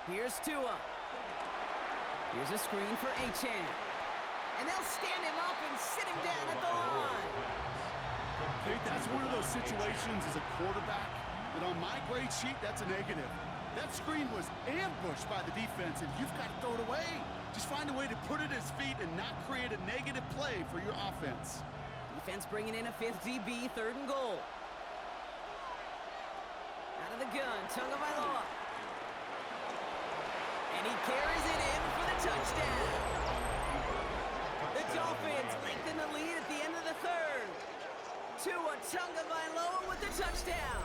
Here's Tua. Here's a screen for Achane. And they'll stand him up and sit him down at the line. Hey, that's one of those situations as a quarterback that on my grade sheet, that's a negative. That screen was ambushed by the defense, and you've got to throw it away. Just find a way to put it at his feet and not create a negative play for your offense. Defense bringing in a 5th DB, 3rd and goal. Out of the gun, Tagovailoa. And he carries it in for the touchdown. The Dolphins lengthen the lead at the end of the 3rd. Tua Tagovailoa with the touchdown.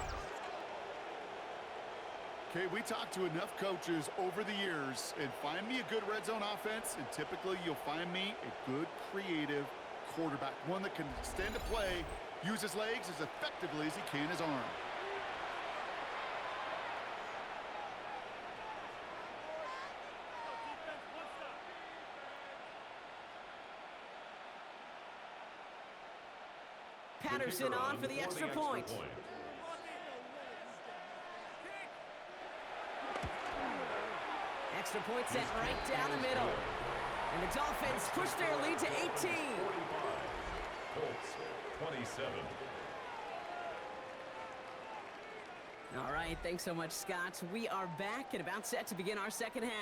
Okay, we talked to enough coaches over the years, and find me a good red zone offense, and typically you'll find me a good creative quarterback, one that can extend a play, use his legs as effectively as he can his arm. Patterson on for the extra point. Extra point set right down the middle. And the Dolphins push their lead to 18. 45. Colts 27. All right, thanks so much, Scott. We are back and about set to begin our second half.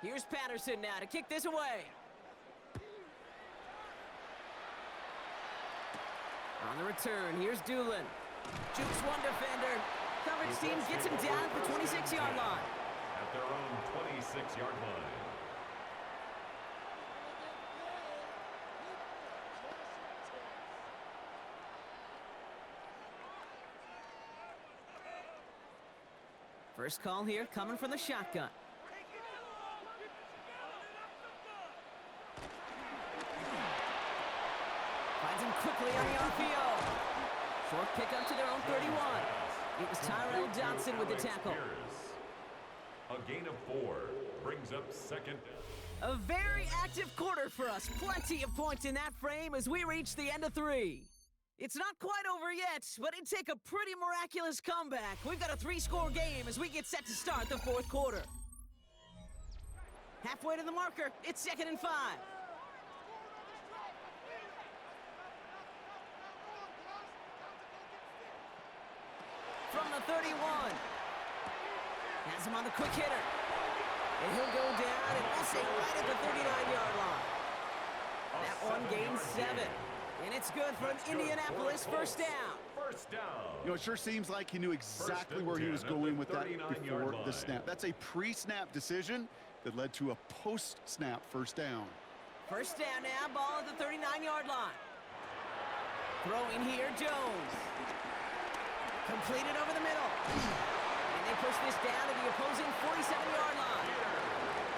Here's Patterson now to kick this away. On the return, here's Doolin. Jukes one defender. Coverage team gets him down at the 26-yard line. At their own 26-yard line. First call here coming from the shotgun. Finds him quickly on the RPO. Short pickup to their own 31. It was Tyrell Dodson with the tackle. A gain of 4 brings up second. A very active quarter for us. Plenty of points in that frame as we reach the end of 3. It's not quite over yet, but it'd take a pretty miraculous comeback. We've got a 3-score game as we get set to start the 4th quarter. Halfway to the marker, it's 2nd and 5. From the 31. Has him on the quick hitter. And he'll go down and we'll stay right at the 39-yard line. That one gains 7. And it's good for an Indianapolis first down. First down. You know, it sure seems like he knew exactly where he was going with that before the snap. That's a pre-snap decision that led to a post-snap first down. First down now, ball at the 39-yard line. Throwing here, Jones. Completed over the middle. And they push this down to the opposing 47-yard line.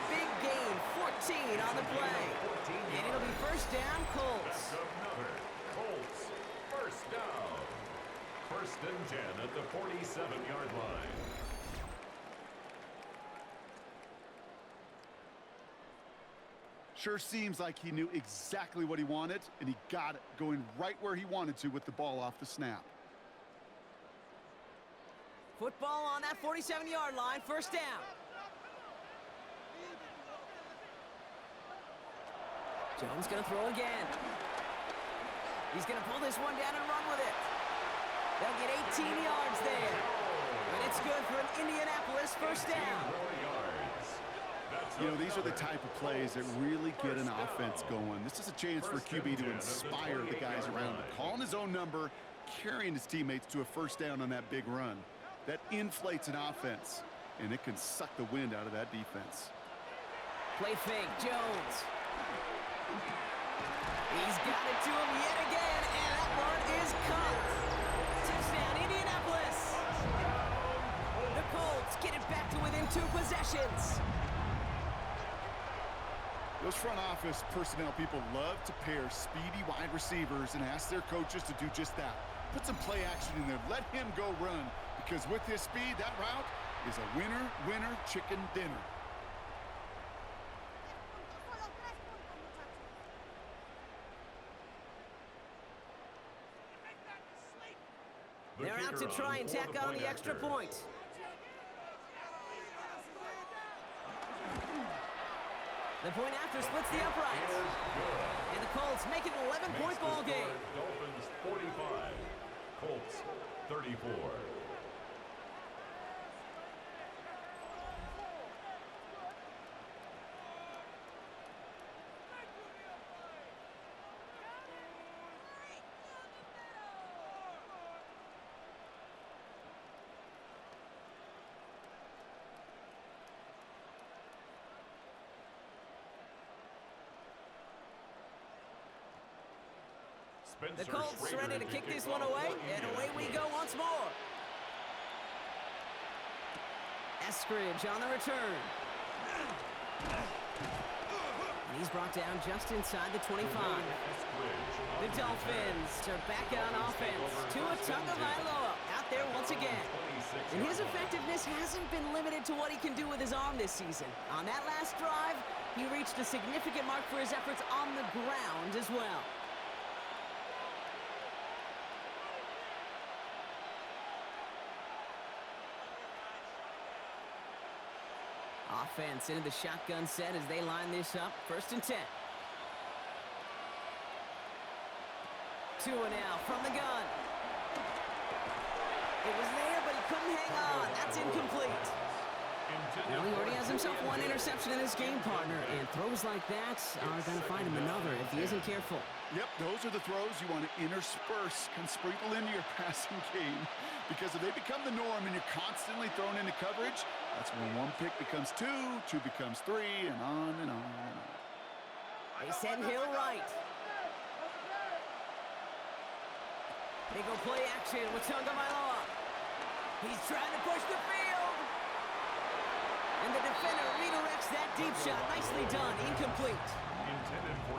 Big gain, 14 on the play. And it'll be first down, Colts. Another Colts first down. First and 10 at the 47-yard line. Sure seems like he knew exactly what he wanted, and he got it, going right where he wanted to with the ball off the snap. Football on that 47-yard line, first down. Jones gonna throw again. He's gonna pull this one down and run with it. They'll get 18 yards there. And it's good for an Indianapolis first down. You know, these are the type of plays that really get an offense going. This is a chance for QB to inspire the guys around him. Calling his own number, carrying his teammates to a first down on that big run. That inflates an offense, and it can suck the wind out of that defense. Play fake, Jones. He's got it to him yet again, and that one is caught. Touchdown, Indianapolis. The Colts get it back to within 2 possessions. Those front office personnel people love to pair speedy wide receivers and ask their coaches to do just that. Put some play action in there. Let him go run. Because with his speed, that route is a winner, chicken dinner. They're out to try and tack on the extra point. The point after splits the uprights. And the Colts make it an 11-point ball game. Dolphins 45, Colts 34. The Colts ready to kick this one away, and away we go once more. Eskridge on the return. And he's brought down just inside the 25. The Dolphins are back on offense. Tua Tagovailoa out there once again. And his effectiveness hasn't been limited to what he can do with his arm this season. On that last drive, he reached a significant mark for his efforts on the ground as well. Offense into the shotgun set as they line this up. 1st and 10. Tua now from the gun. It was there, but he couldn't hang on. That's incomplete. Well, he already has himself one interception in his game, partner, and throws like that are going to find him another if he isn't careful. Yep, those are the throws you want to intersperse, can sprinkle into your passing game. Because if they become the norm and you're constantly thrown into coverage, that's when one pick becomes two becomes three, and on and on and on. They send Hill right. They go play action with Tagovailoa. He's trying to push the field. And the defender redirects that deep shot. Nicely done. Incomplete.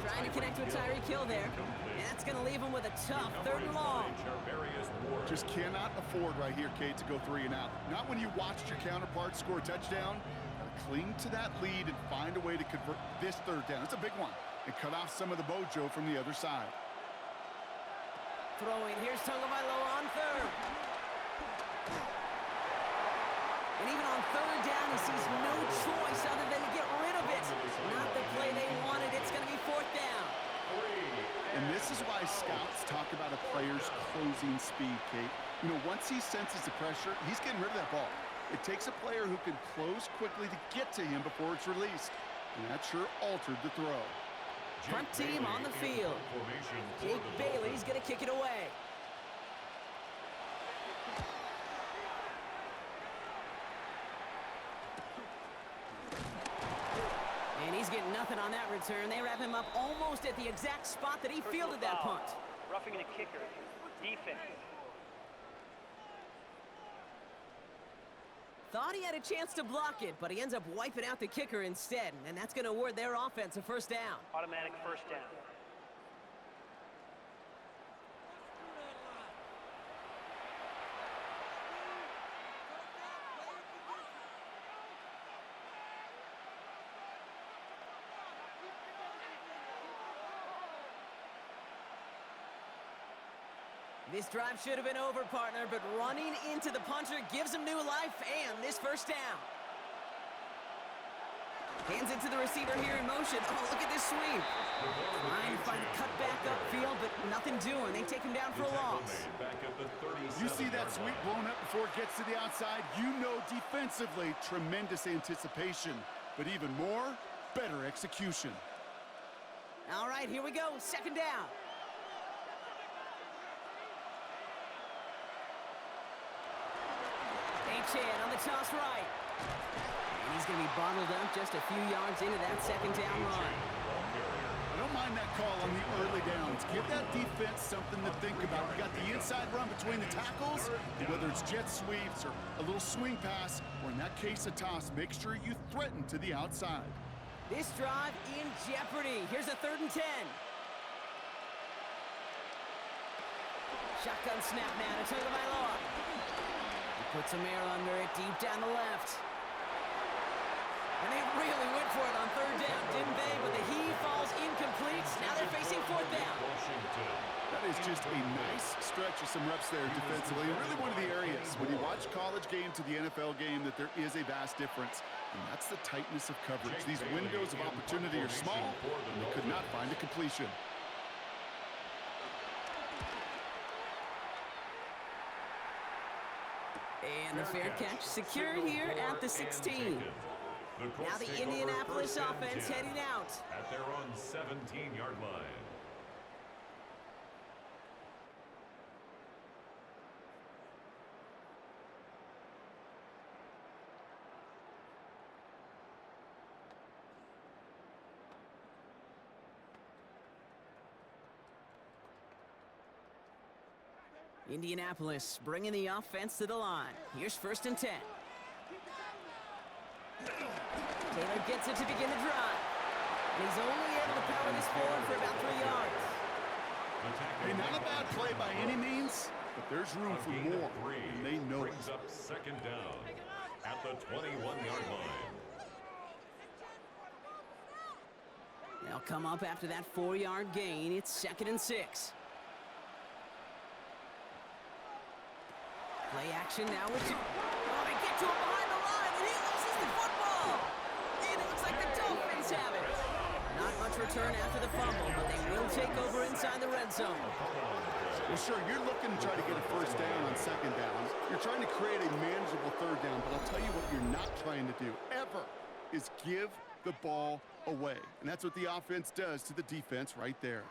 Trying to connect with Tyreek Hill there. And that's going to leave him with a tough 3rd and long. Just cannot afford right here, Kate, to go 3 and out. Not when you watched your counterpart score a touchdown. Cling to that lead and find a way to convert this 3rd down. It's a big one. And cut off some of the mojo from the other side. Throwing. Here's Tagovailoa on 3rd. And even on 3rd down, he sees no choice other than to get rid of it. Not the play they wanted. It's going to be 4th down. And this is why scouts talk about a player's closing speed, Kate. You know, once he senses the pressure, he's getting rid of that ball. It takes a player who can close quickly to get to him before it's released. And that sure altered the throw. Front team on the field. Jake Bailey's going to kick it away. And he's getting nothing on that return. They wrap him up almost at the exact spot that he fielded that punt. Roughing the kicker. Defense. Thought he had a chance to block it, but he ends up wiping out the kicker instead. And that's going to award their offense a 1st down. Automatic 1st down. This drive should have been over, partner, but running into the puncher gives him new life and this 1st down. Hands it to the receiver here in motion. Oh, look at this sweep. Trying to find a cut back upfield, but nothing doing. They take him down for a loss. You see that sweep blown up before it gets to the outside. You know defensively, tremendous anticipation. But even more, better execution. All right, here we go. 2nd down. Chan on the toss right. And he's going to be bottled up just a few yards into that 2nd down run. I don't mind that call on the early downs. Give that defense something to think about. You got the inside run between the tackles, whether it's jet sweeps or a little swing pass, or in that case, a toss. Make sure you threaten to the outside. This drive in jeopardy. Here's a 3rd and 10. Shotgun snap now to Tagovailoa. Puts some air under it, deep down the left. And they really went for it on 3rd down, didn't they? But the heave falls incomplete. Now they're facing 4th down. That is just a nice stretch of some reps there defensively. And really one of the areas, when you watch college game to the NFL game, that there is a vast difference. And that's the tightness of coverage. These windows of opportunity are small, and they could not find a completion. And the fair catch secured here at the 16. Now the Indianapolis offense heading out. At their own 17-yard line. Indianapolis bringing the offense to the line. Here's 1st and 10. Taylor gets it to begin the drive. And he's only able to power this forward for about 3 yards. Hey, not a bad play by any means, but there's room for more, and they know it. Brings up second down at the 21-yard line. They'll come up after that 4-yard gain. It's 2nd and 6. Play action now with two. Oh, they get to him behind the line, and he loses the football. And it looks like the Dolphins have it. Not much return after the fumble, but they will take over inside the red zone. Well, sure, you're looking to try to get a first down on second down. You're trying to create a manageable third down, but I'll tell you what you're not trying to do, ever, is give the ball away. And that's what the offense does to the defense right there.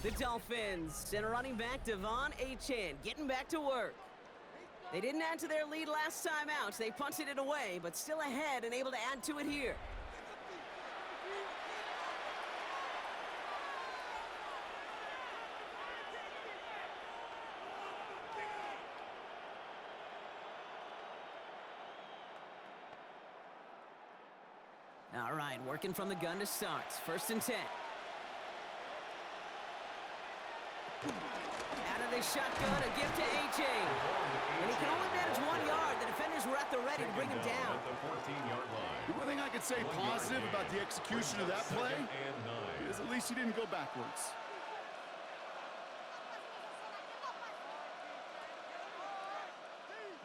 The Dolphins send a running back, Devon Achane, getting back to work. They didn't add to their lead last time out. They punted it away, but still ahead and able to add to it here. All right, working from the gun to start. 1st and 10. Out of the shotgun, a gift to AJ. And he can only manage 1 yard. The defenders were at the ready to bring him down. At the 14-yard line. The one thing I could say positive about the execution of that play is at least he didn't go backwards.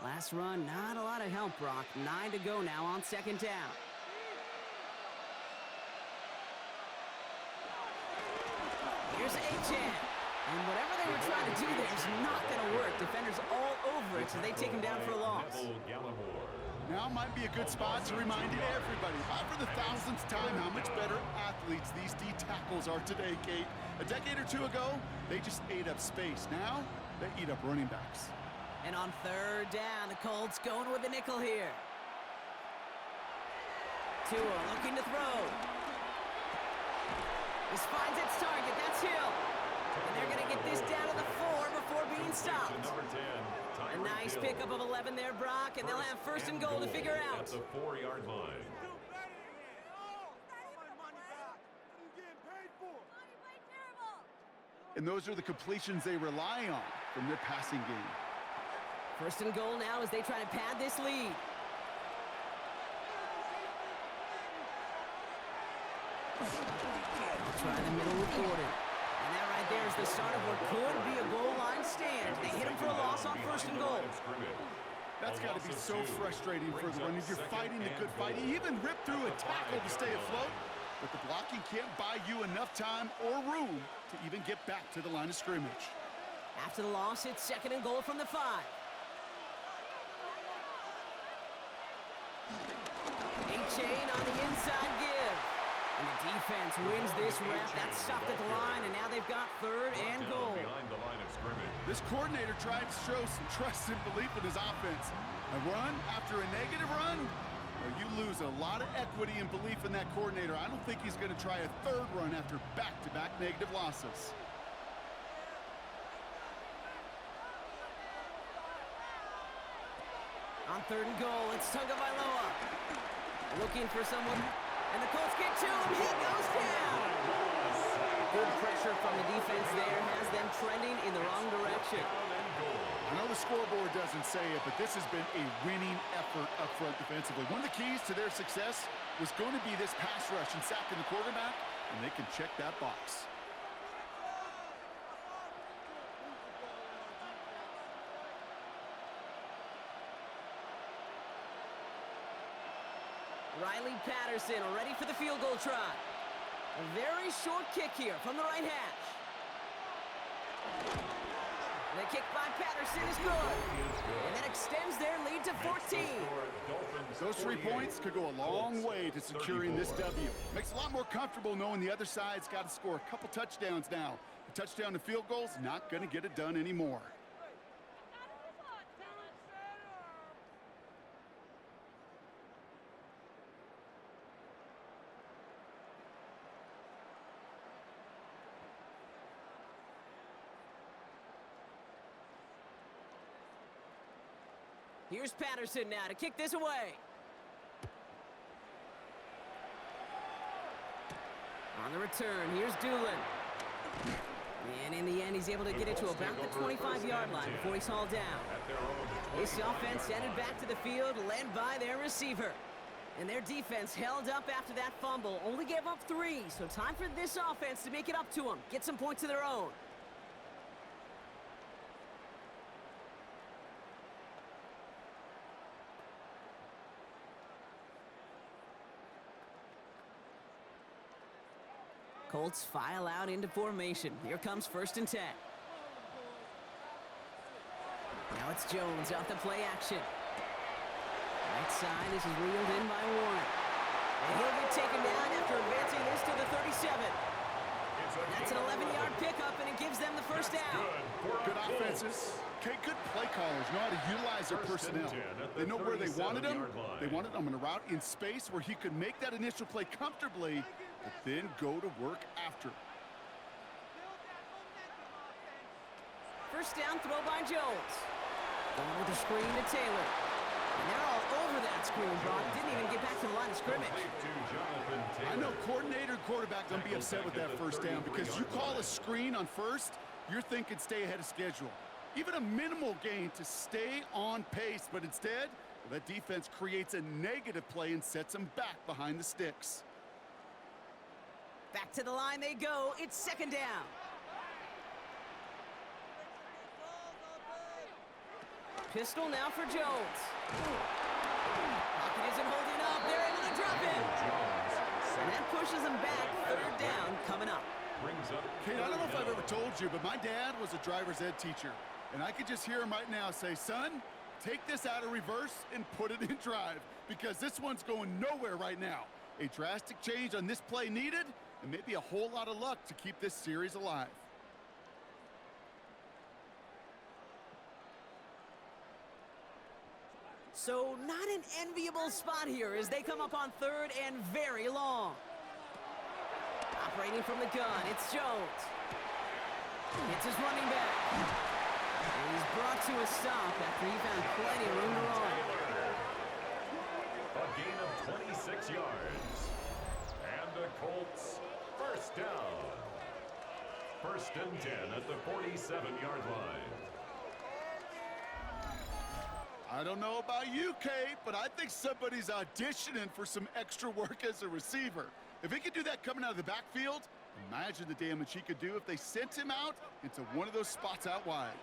Last run, not a lot of help, Brock. 9 to go now on 2nd down. Here's Achane. And whatever they were trying to do there is not going to work. Defenders all over it, so they take him down for a loss. Now might be a good spot to remind everybody, not for the 1000th time, how much better athletes these D tackles are today, Kate. A decade or two ago, they just ate up space. Now, they eat up running backs. And on 3rd down, the Colts going with the nickel here. Tua looking to throw. This finds its target. That's Hill. And they're going to get this down to the 4 before being stopped. A nice pickup of 11 there, Brock, and they'll have 1st and goal to figure out. At the 4-yard line. And those are the completions they rely on from their passing game. 1st and goal now as they try to pad this lead. They'll try the middle with Gordon. And that right there is the start of what could be a goal line stand. They hit him for a loss on 1st and goal. That's got to be so frustrating for the runners. You're fighting the good fight. You even rip through a tackle to stay afloat, but the blocking can't buy you enough time or room to even get back to the line of scrimmage. After the loss, it's 2nd and goal from the 5. Achane on the inside give. And the defense wins this rep. That's stopped at the line, and now they've got 3rd and goal. Behind the line of scrimmage. This coordinator tried to show some trust and belief in his offense. A run after a negative run? Well, you lose a lot of equity and belief in that coordinator. I don't think he's going to try a 3rd run after back-to-back negative losses. On 3rd and goal, it's Tagovailoa. Looking for someone, and the Colts get to him. He goes down. Good pressure from the defense there has them trending in the wrong direction. I know the scoreboard doesn't say it, but this has been a winning effort up front defensively. One of the keys to their success was going to be this pass rush and sacking the quarterback, and they can check that box. Riley Patterson ready for the field goal try. A very short kick here from the right hash. The kick by Patterson is good. And that extends their lead to 14. Those 3 points could go a long way to securing this W. Makes it a lot more comfortable knowing the other side's got to score a couple touchdowns now. A touchdown to field goal's not going to get it done anymore. Here's Patterson now to kick this away. On the return, here's Doolin. And in the end, he's able to get it to about the 25-yard line before he's hauled down. This offense headed back to the field, led by their receiver. And their defense held up after that fumble, only gave up 3. So time for this offense to make it up to them, get some points of their own. Colts file out into formation. Here comes 1st and 10. Now it's Jones off the play action. Right side, this is reeled in by Warren. And he'll get taken down after advancing this to the 37. That's an 11-yard pickup, and it gives them the first down. Good offenses. Okay, good play callers know how to utilize their personnel. They know where they wanted him. They wanted him in a route in space where he could make that initial play comfortably, but then go to work after. First down throw by Jones. Going with the screen to Taylor. And they're all over that screen, Brock. Didn't even get back to the line of scrimmage. I know coordinator and quarterback don't be upset with that first down because you call a screen on first, you're thinking stay ahead of schedule. Even a minimal gain to stay on pace, but instead, that defense creates a negative play and sets them back behind the sticks. Back to the line they go. It's 2nd down. Pistol now for Jones. Pocket isn't holding up. They're able to drop it. And that pushes them back. 3rd down coming up. Kate, I don't know if I've ever told you, but my dad was a driver's ed teacher. And I could just hear him right now say, son, take this out of reverse and put it in drive because this one's going nowhere right now. A drastic change on this play needed and maybe a whole lot of luck to keep this series alive. So not an enviable spot here as they come up on 3rd and very long. Operating from the gun, it's Jones. It's his running back. And he's brought to a stop after he found plenty of room to run. A gain of 26 yards. And the Colts first down. 1st and 10 at the 47-yard line. I don't know about you, Kate, but I think somebody's auditioning for some extra work as a receiver. If he could do that coming out of the backfield, imagine the damage he could do if they sent him out into one of those spots out wide.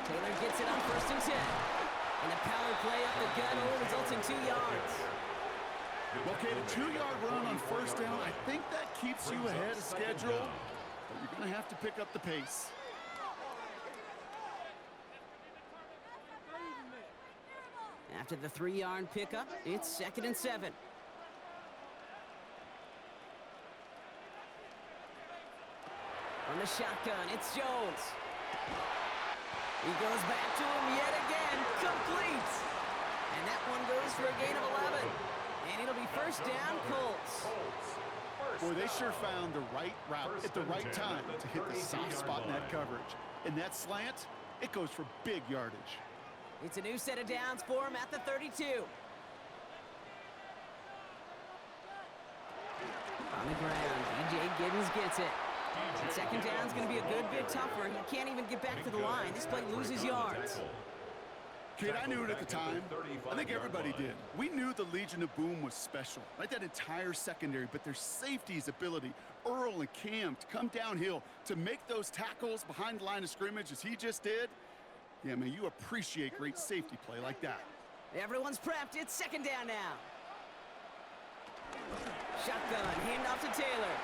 Taylor gets it on 1st and 10. And a power play up the gun only results in 2 yards. Well, Kate, a 2-yard run on 1st down, I think that keeps you ahead of schedule, but you're going to have to pick up the pace. After the 3-yard pickup, it's 2nd and 7. From the shotgun, it's Jones. He goes back to him yet again, complete. And that one goes for a gain of 11. And it'll be 1st down, Colts. Boy, they sure found the right route at the right time to hit the soft spot in that coverage. And that slant, it goes for big yardage. It's a new set of downs for him at the 32. On the ground, DJ Giddens gets it. And 2nd down's going to be a good bit tougher. He can't even get back to the line. This play loses yards. Kid, I knew it at the time. I think everybody did. We knew the Legion of Boom was special, right? That entire secondary, but their safety's ability, Earl and Cam, to come downhill, to make those tackles behind the line of scrimmage as he just did. Yeah, man, you appreciate great safety play like that. Everyone's prepped. It's 2nd down now. Shotgun, handoff to Taylor.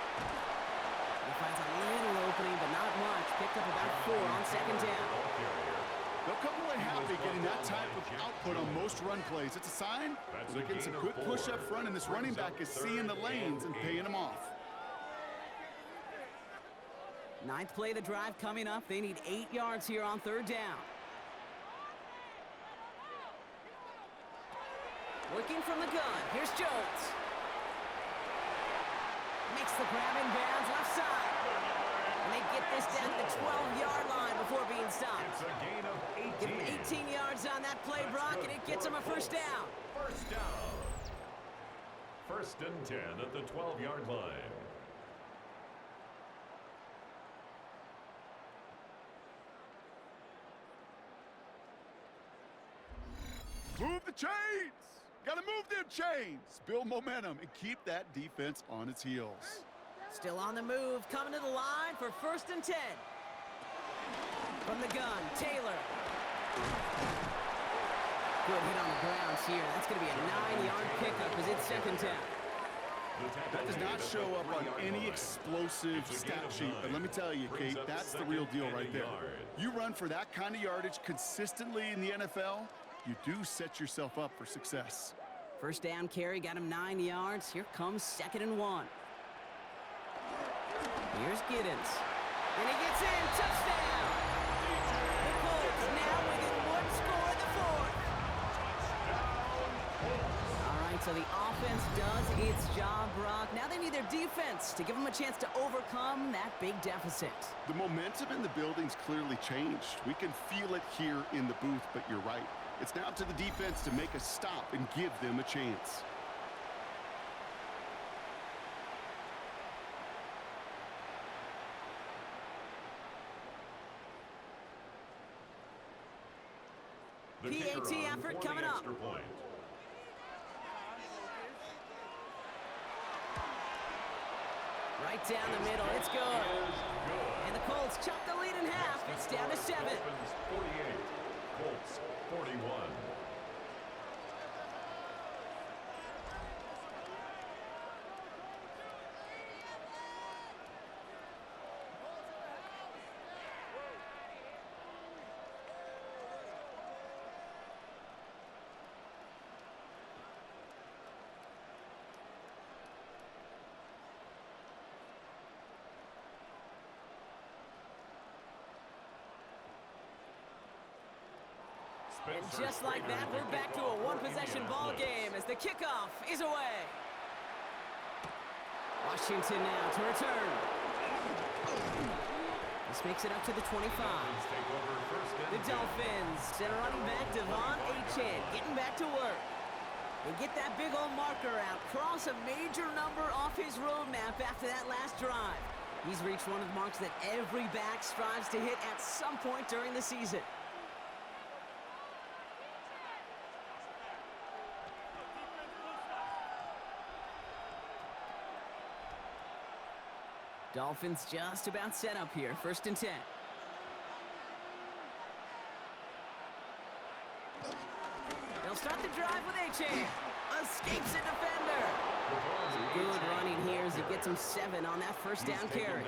He finds a little opening, but not much. Picked up about 4 on 2nd down. They'll come away happy getting that type of output on most run plays. It's a sign they're getting some good push up front, and this running back is seeing the lanes and paying them off. 9th play of the drive coming up. They need 8 yards here on 3rd down. Working from the gun. Here's Jones. Makes the grab in bounds left side. And they get this down to the 12-yard line before being stopped. It's a gain of 18. Give them 18 yards on that play, Brock, and it gets them a 1st down. 1st down. First and 10 at the 12-yard line. Move the chains! Gotta move them chains! Build momentum and keep that defense on its heels. Still on the move, coming to the line for first and 10. From the gun, Taylor. Good hit on the ground here. That's going to be a 9-yard pickup as it's second down. That does not show up on any explosive stat sheet, but let me tell you, Kate, that's the real deal right there. You run for that kind of yardage consistently in the NFL, you do set yourself up for success. First down carry, got him 9 yards. Here comes second and 1. Here's Giddens. And he gets in. Touchdown! The Colts now within one score in the fourth. All right, so the offense does its job, Brock. Now they need their defense to give them a chance to overcome that big deficit. The momentum in the building's clearly changed. We can feel it here in the booth, but you're right. It's now up to the defense to make a stop and give them a chance. PAT effort coming up. Right down the middle, it's good. And the Colts chop the lead in half. It's down to 7. Dolphins 48, Colts 41. And just like that, we're back to a one-possession ball game as the kickoff is away. Washington now to return. This makes it up to the 25. The Dolphins and running back Devon Achane getting back to work. They get that big old marker out, cross a major number off his roadmap after that last drive. He's reached one of the marks that every back strives to hit at some point during the season. Dolphins just about set up here. First and 10. They'll start the drive with Achane. Escapes a defender. Some good running here as he gets him 7 on that first down carry.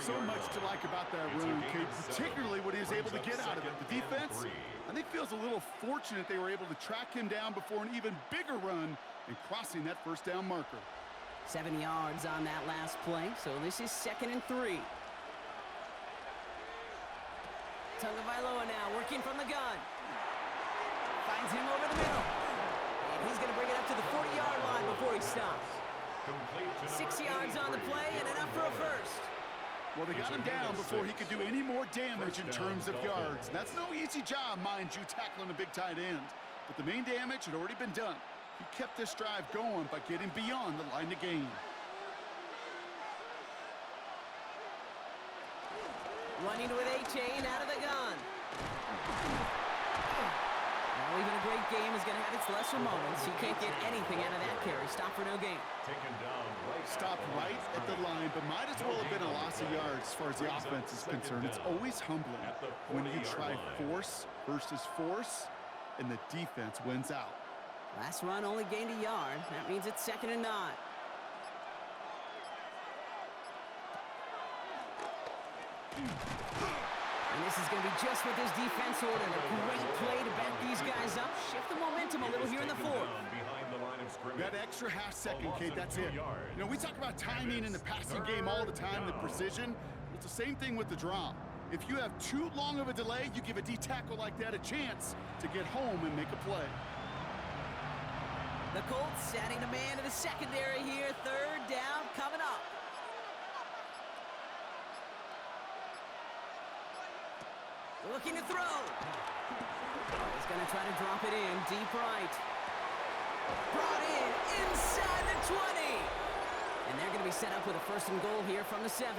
So much to like about that run, Kate, particularly what he was able to get out of it. The defense, I think, feels a little fortunate they were able to track him down before an even bigger run and crossing that first down marker. 7 yards on that last play, so this is second and 3. Tagovailoa now working from the gun. Finds him over the middle. And he's going to bring it up to the 40-yard line before he stops. 6 yards on the play and enough for a first. Well, they got him down before he could do any more damage in terms of yards. That's no easy job, mind you, tackling a big tight end. But the main damage had already been done. He kept this drive going by getting beyond the line of game. Running with Achane out of the gun. Now even a great game is going to have its lesser moments. He can't get anything out of that carry. Stop for no gain. Stopped right at the line, but might as well have been a loss of yards as far as the offense is concerned. It's always humbling when you try force versus force, and the defense wins out. Last run only gained a yard. That means it's second and 9. And this is going to be just what this defense ordered. A great play to back these guys up. Shift the momentum a little here in the fourth. That extra half second, Kate, that's it. You know, we talk about timing in the passing game all the time, the precision. It's the same thing with the draw. If you have too long of a delay, you give a D-tackle like that a chance to get home and make a play. The Colts setting a man to the secondary here. Third down coming up. Looking to throw. He's going to try to drop it in deep right. Brought in inside the 20. And they're going to be set up with a 1st and goal here from the 7.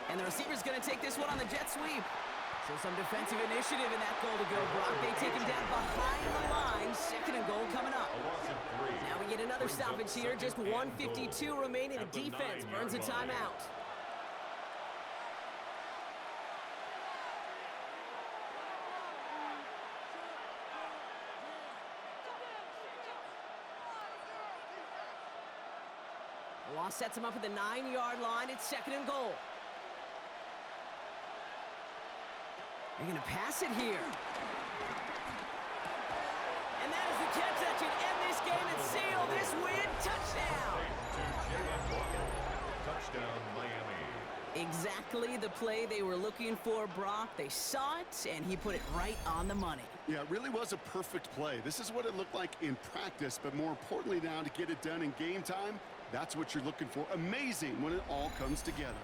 And the receiver's going to take this one on the jet sweep. So some defensive initiative in that goal to go, Brock. They take him down behind the line. 2nd and goal coming up. Now we get another stoppage here. Just 1:52 remaining. The defense burns a timeout. The loss sets him up at the 9-yard line. It's 2nd and goal. They're going to pass it here. And that is the catch that should end this game and seal this win. Touchdown! Touchdown, Miami. Exactly the play they were looking for, Brock. They saw it, and he put it right on the money. Yeah, it really was a perfect play. This is what it looked like in practice, but more importantly now to get it done in game time, that's what you're looking for. Amazing when it all comes together.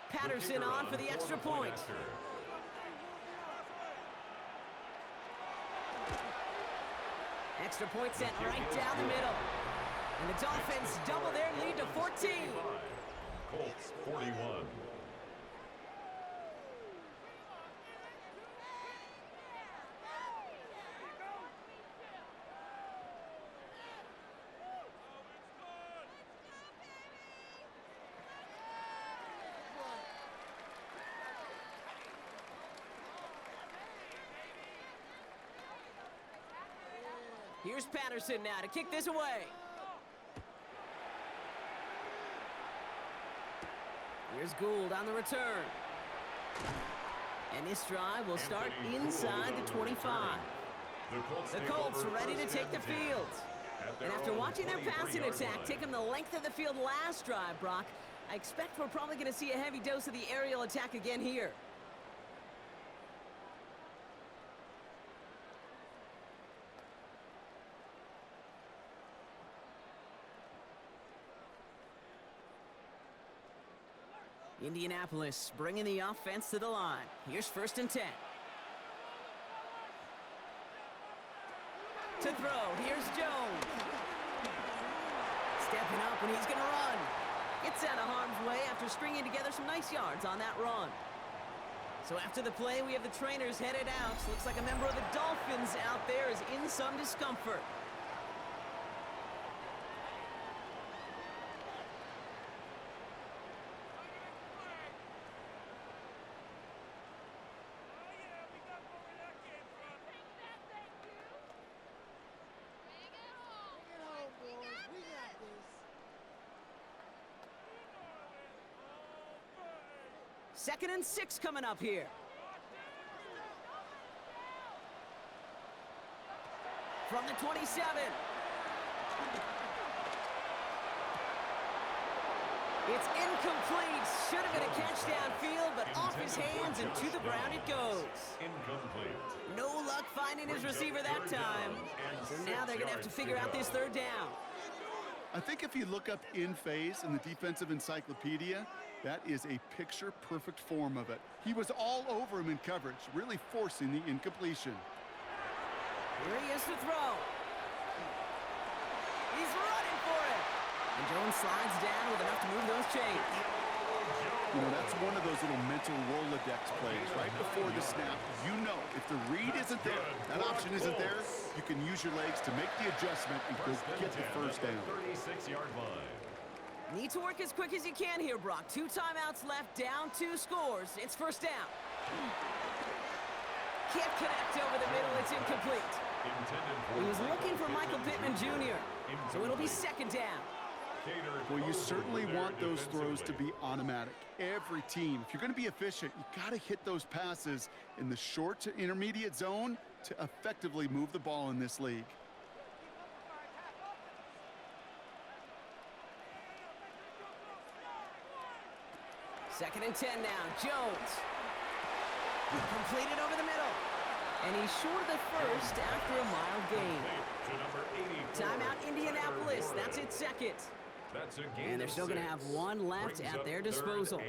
Patterson on for the extra point. Extra point sent right down the middle. And the Dolphins double their lead to 14. Colts 41. Here's Patterson now to kick this away. Here's Gould on the return. And this drive will start inside the 25. The Colts ready to take the field. And after watching their passing attack take them the length of the field last drive, Brock, I expect we're probably going to see a heavy dose of the aerial attack again here. Indianapolis bringing the offense to the line. Here's 1st and 10. To throw, here's Jones. Stepping up, and he's going to run. Gets out of harm's way after stringing together some nice yards on that run. So after the play, we have the trainers headed out. Looks like a member of the Dolphins out there is in some discomfort. Second and 6 coming up here. From the 27. It's incomplete. Should have been a catch downfield, but off his hands and to the ground it goes. Incomplete. No luck finding his receiver that time. So now they're going to have to figure out this 3rd down. I think if you look up in phase in the defensive encyclopedia, that is a picture-perfect form of it. He was all over him in coverage, really forcing the incompletion. Here he is to throw. He's running for it. And Jones slides down with enough to move those chains. You know, that's one of those little mental Rolodex plays. Right before the snap, you know if the read isn't there, that option isn't there, you can use your legs to make the adjustment and go get the 1st down. 36-yard line. Need to work as quick as you can here, Brock. 2 timeouts left, down 2 scores. It's 1st down. Can't connect over the middle. It's incomplete. He was looking for Michael Pittman Jr., so it'll be 2nd down. Well, you certainly want those throws to be automatic. Every team, if you're going to be efficient, you got to hit those passes in the short to intermediate zone to effectively move the ball in this league. Second and 10 now. Jones. Completed over the middle. And he's short of the first after a mild gain. Timeout Indianapolis. That's its second. And they're still going to have one left at their disposal.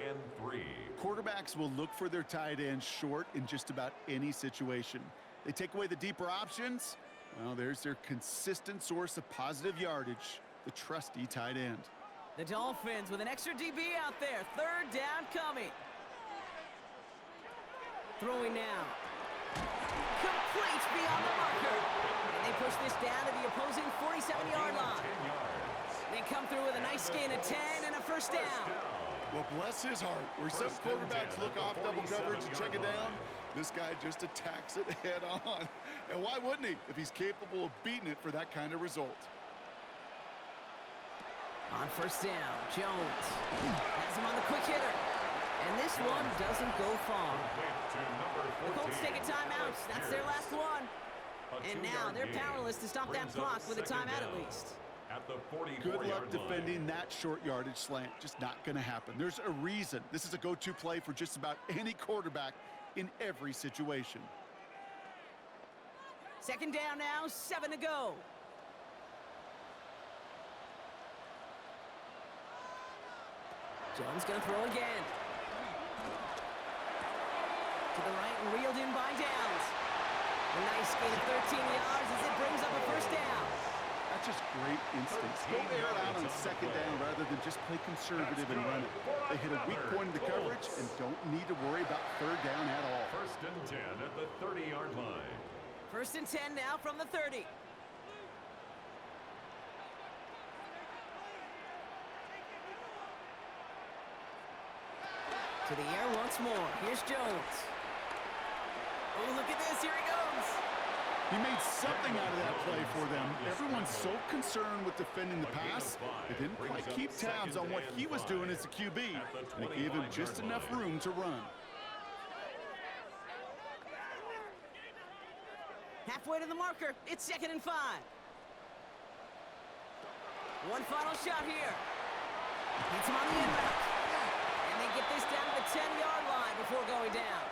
Quarterbacks will look for their tight end short in just about any situation. They take away the deeper options. Well, there's their consistent source of positive yardage, the trusty tight end. The Dolphins with an extra DB out there. Third down coming. Throwing now. Complete beyond the marker. And they push this down to the opposing 47-yard line. They come through with a nice gain of 10 and a first down. Well, bless his heart. Where some quarterbacks look off double coverage and check it down, this guy just attacks it head on. And why wouldn't he if he's capable of beating it for that kind of result? On first down, Jones has him on the quick hitter. And this one doesn't go far. The Colts take a timeout. That's their last one. And now they're powerless to stop that clock with a timeout at least. Good luck defending that short yardage slant. Just not going to happen. There's a reason this is a go-to play for just about any quarterback in every situation. Second down now, 7 to go. Jones going to throw again. To the right and reeled in by Downs. A nice gain of 13 yards as it brings up a first down. That's just great instincts. Go air it out on second down rather than just play conservative and run it. They hit a weak point in the coverage and don't need to worry about third down at all. First and 10 at the 30-yard line. First and 10 now from the 30. To the air once more. Here's Jones. Oh, look at this. Here he goes. He made something out of that play for them. Everyone's so concerned with defending the pass, they didn't quite keep tabs on what he was doing as a QB. They gave him just enough room to run. Halfway to the marker. It's second and 5. One final shot here. Hits him on the end route. And they get this down to the 10-yard line before going down.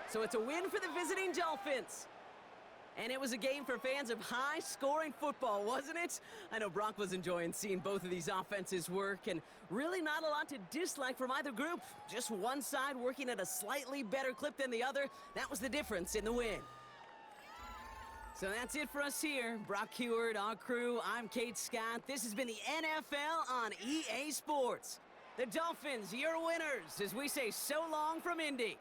So it's a win for the visiting Dolphins. And it was a game for fans of high-scoring football, wasn't it? I know Brock was enjoying seeing both of these offenses work, and really not a lot to dislike from either group. Just one side working at a slightly better clip than the other. That was the difference in the win. So that's it for us here. Brock Heward, our crew, I'm Kate Scott. This has been the NFL on EA Sports. The Dolphins, your winners, as we say so long from Indy.